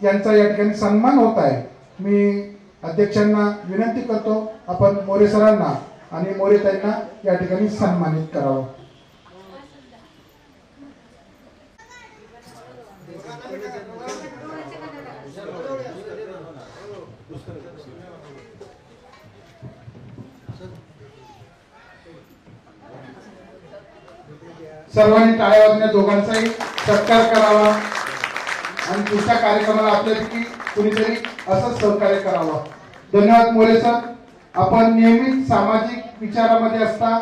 यांचा या ठिकाणी सन्मान होत आहे. मी अध्यक्षांना विनंती करतो आपण मोरे सरांना आणि मोरे ताईंना या ठिकाणी सन्मानित करावं. सर्वांनी टाळ्या वाजवून दोघांचाही सत्कार करावा आणि पुढच्या कार्यक्रमाला आपल्यापैकी कुणीतरी असंच सहकार्य करावं. धन्यवाद मोरे सर. आपण नेहमीच सामाजिक विचारामध्ये असता,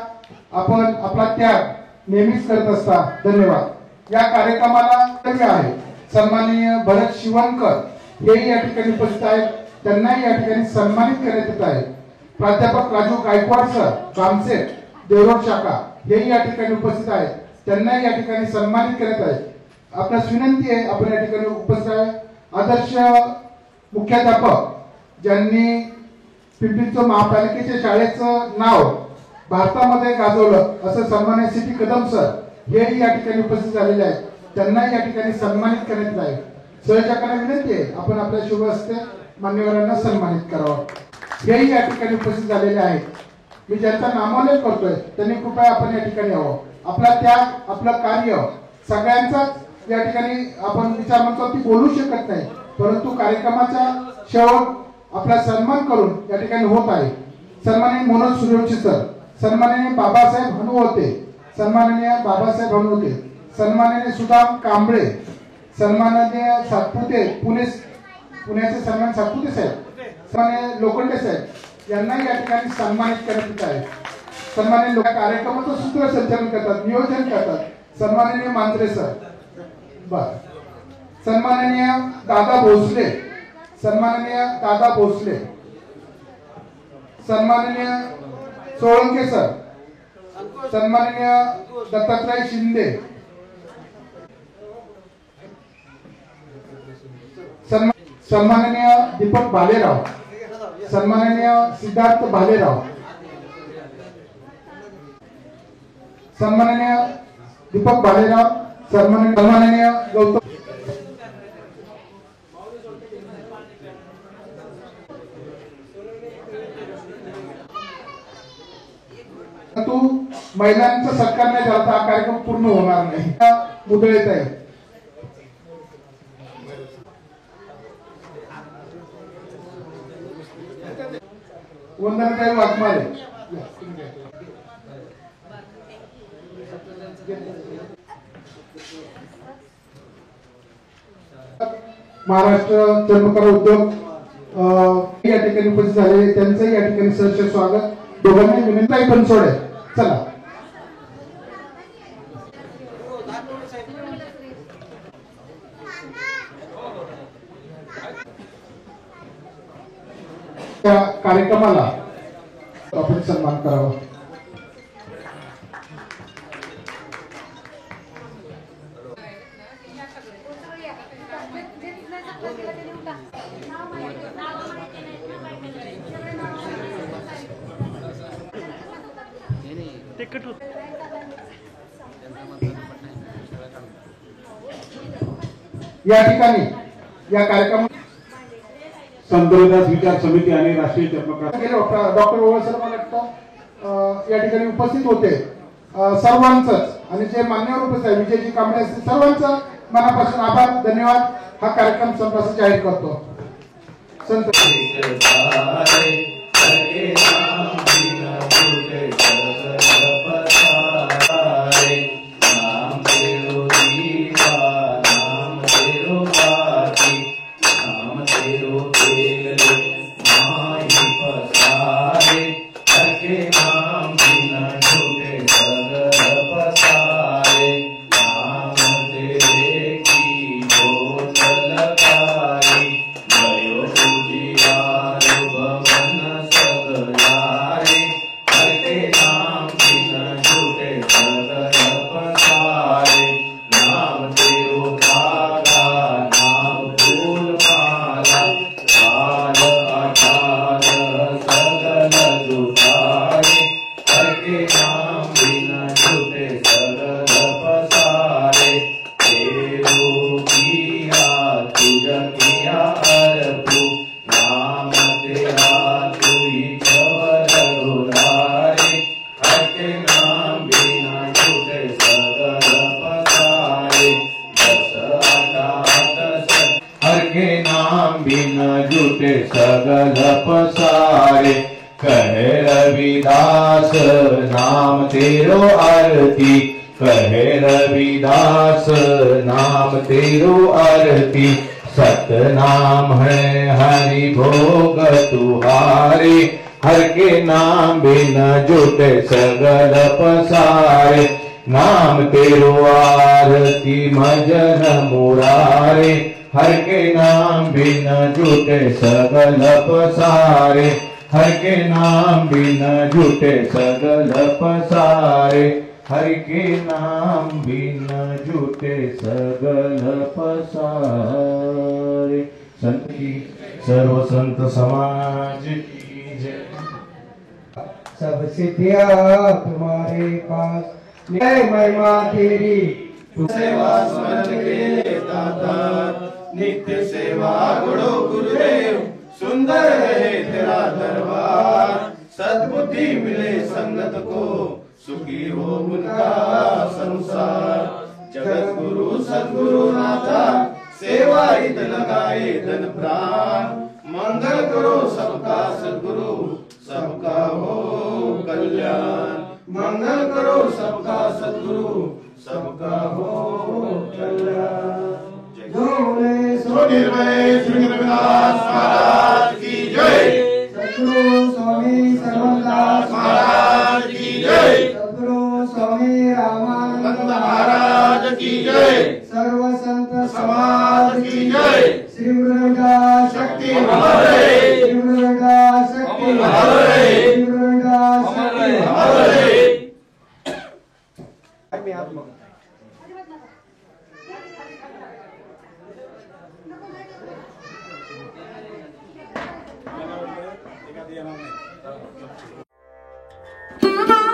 आपण आपला त्याग नेहमीच करत असता. धन्यवाद. या कार्यक्रमाला आहे सन्माननीय भरत शिवणकर हेही या ठिकाणी उपस्थित आहेत. त्यांनाही या ठिकाणी सन्मानित करण्यात येत आहे. प्राध्यापक राजू गायकवाड सर कामसेट देवरोड शाखा हेही या ठिकाणी उपस्थित आहेत. त्यांनाही या ठिकाणी सन्मानित करत आहे. आपल्यास विनंती आहे आपण या ठिकाणी उपस्थित आहे. आदर्श मुख्याध्यापक ज्यांनी पिंपरी महापालिकेच्या शाळेचं नाव भारतामध्ये गाजवलं असं सन्माननीय सिटी कदम सर हेही या ठिकाणी उपस्थित झालेले आहेत. त्यांनाही या ठिकाणी सन्मानित करण्यात आहे. सहकार्याला विनंती आहे आपण आपल्या शुभ हस्ते मान्यवरांना सन्मानित करावं. हेही या ठिकाणी उपस्थित झालेले आहेत. मी ज्यांचा नामोल्लेख करतोय त्यांनी कृपया आपण या ठिकाणी यावं. आपला त्याग, आपलं कार्य सगळ्यांचाच या ठिकाणी आपण विचारमंचावरती बोलू शकत नाही, परंतु कार्यक्रमाचा शेवट आपला सन्मान करून या ठिकाणी होत आहे. सन्माननीय मनोज सूर्यवंशी सर, सन्माननीय बाबासाहेब हनुवते, सन्माननीय बाबासाहेब हनुवते, सन्माननीय सुदाम कांबळे, सन्माननीय सातपुते पुण्याचे सन्मान सातपुते साहेब, सन्माननीय लोखंडे साहेब यांना या ठिकाणी सन्मानित करण्यात येत आहे. सन्माननीय कार्यक्रमाचं सूत्रसंचालन करतात, नियोजन करतात सन्माननीय मांजरे सर. बर, सन्माननीय दादा भोसले, सन्माननीय दादा भोसले, सन्माननीय सोळंके सर, सन्माननीय दत्तात्रय शिंदे, सन्माननीय दीपक भालेराव, सन्माननीय सिद्धार्थ भालेराव, सन्माननीय दीपक भालेराव, सन्माननीय गौतम तू महिलांचा सत्कार नाही झाला तर हा कार्यक्रम पूर्ण होणार नाही. मुदळीत आहे वंदनाताई वाघमारे. महाराष्ट्र चर्मकार उद्योग या ठिकाणी उपस्थित झाले, त्यांचं या ठिकाणी सहर्ष स्वागत. दोघांनी विनंती पण सोडे. चला त्या कार्यक्रमाला आपण सन्मान करावा. या ठिकाणी या कार्यक्रमात संतदास विचार समिती आणि राष्ट्रीय चर्मकार डॉक्टर ओवळसर मला वाटतं या ठिकाणी उपस्थित होते. सर्वांच आणि जे मान्यवर उपस्थित आहे विजयजी कांबळे असतील सर्वांचं मनापासून आभार, धन्यवाद. हा कार्यक्रम संपल्याचं जाहीर करतो. संत सगल पसारे कहे रविदास नाम तेरो आरती, कहे रविदास नाम तेरो आरती, सतनाम है हरि भोग तुहारे, हर के नाम बिन जुटे सगल पसारे, नाम तेरो आरती मजन मुरारे, हर के नाम बिन जुटे सगल पसारे, हर के नाम बिन जुटे सगल पसारे, हर के नाम बिन जुटे सगल पसारे। संत की सर्व संत समाज की जय। सब सिद्धियां तुम्हारे पास, जय महिमा तेरी, सेवा स्मरण के दाता, नित्य सेवा गुरु गुरुदेव, सुंदर है तेरा दरबार, सद्बुद्धि बुद्धि मिले संगत को, सुखी हो उनका संसार। जगत गुरु सद्गुरु नाथा, सेवा हित लगाए धन प्राण। मंगल करो सबका सद्गुरु, सबका हो कल्याण। मंगल करो सबका सद्गुरु, सबका हो कल्याण। सो निर्भय श्री रविदास महाराज की जय। सद्गुरु स्वामी सर्वदास महाराज की जय। सद्गुरु स्वामी रामानंद महाराज की जय। सर्व संत समाज की जय। श्री गुरु रविदास शक्ति हमारे, श्री गुरु रविदास शक्ति हमारे, श्री गुरु रविदास शक्ति हमारे। Thank you.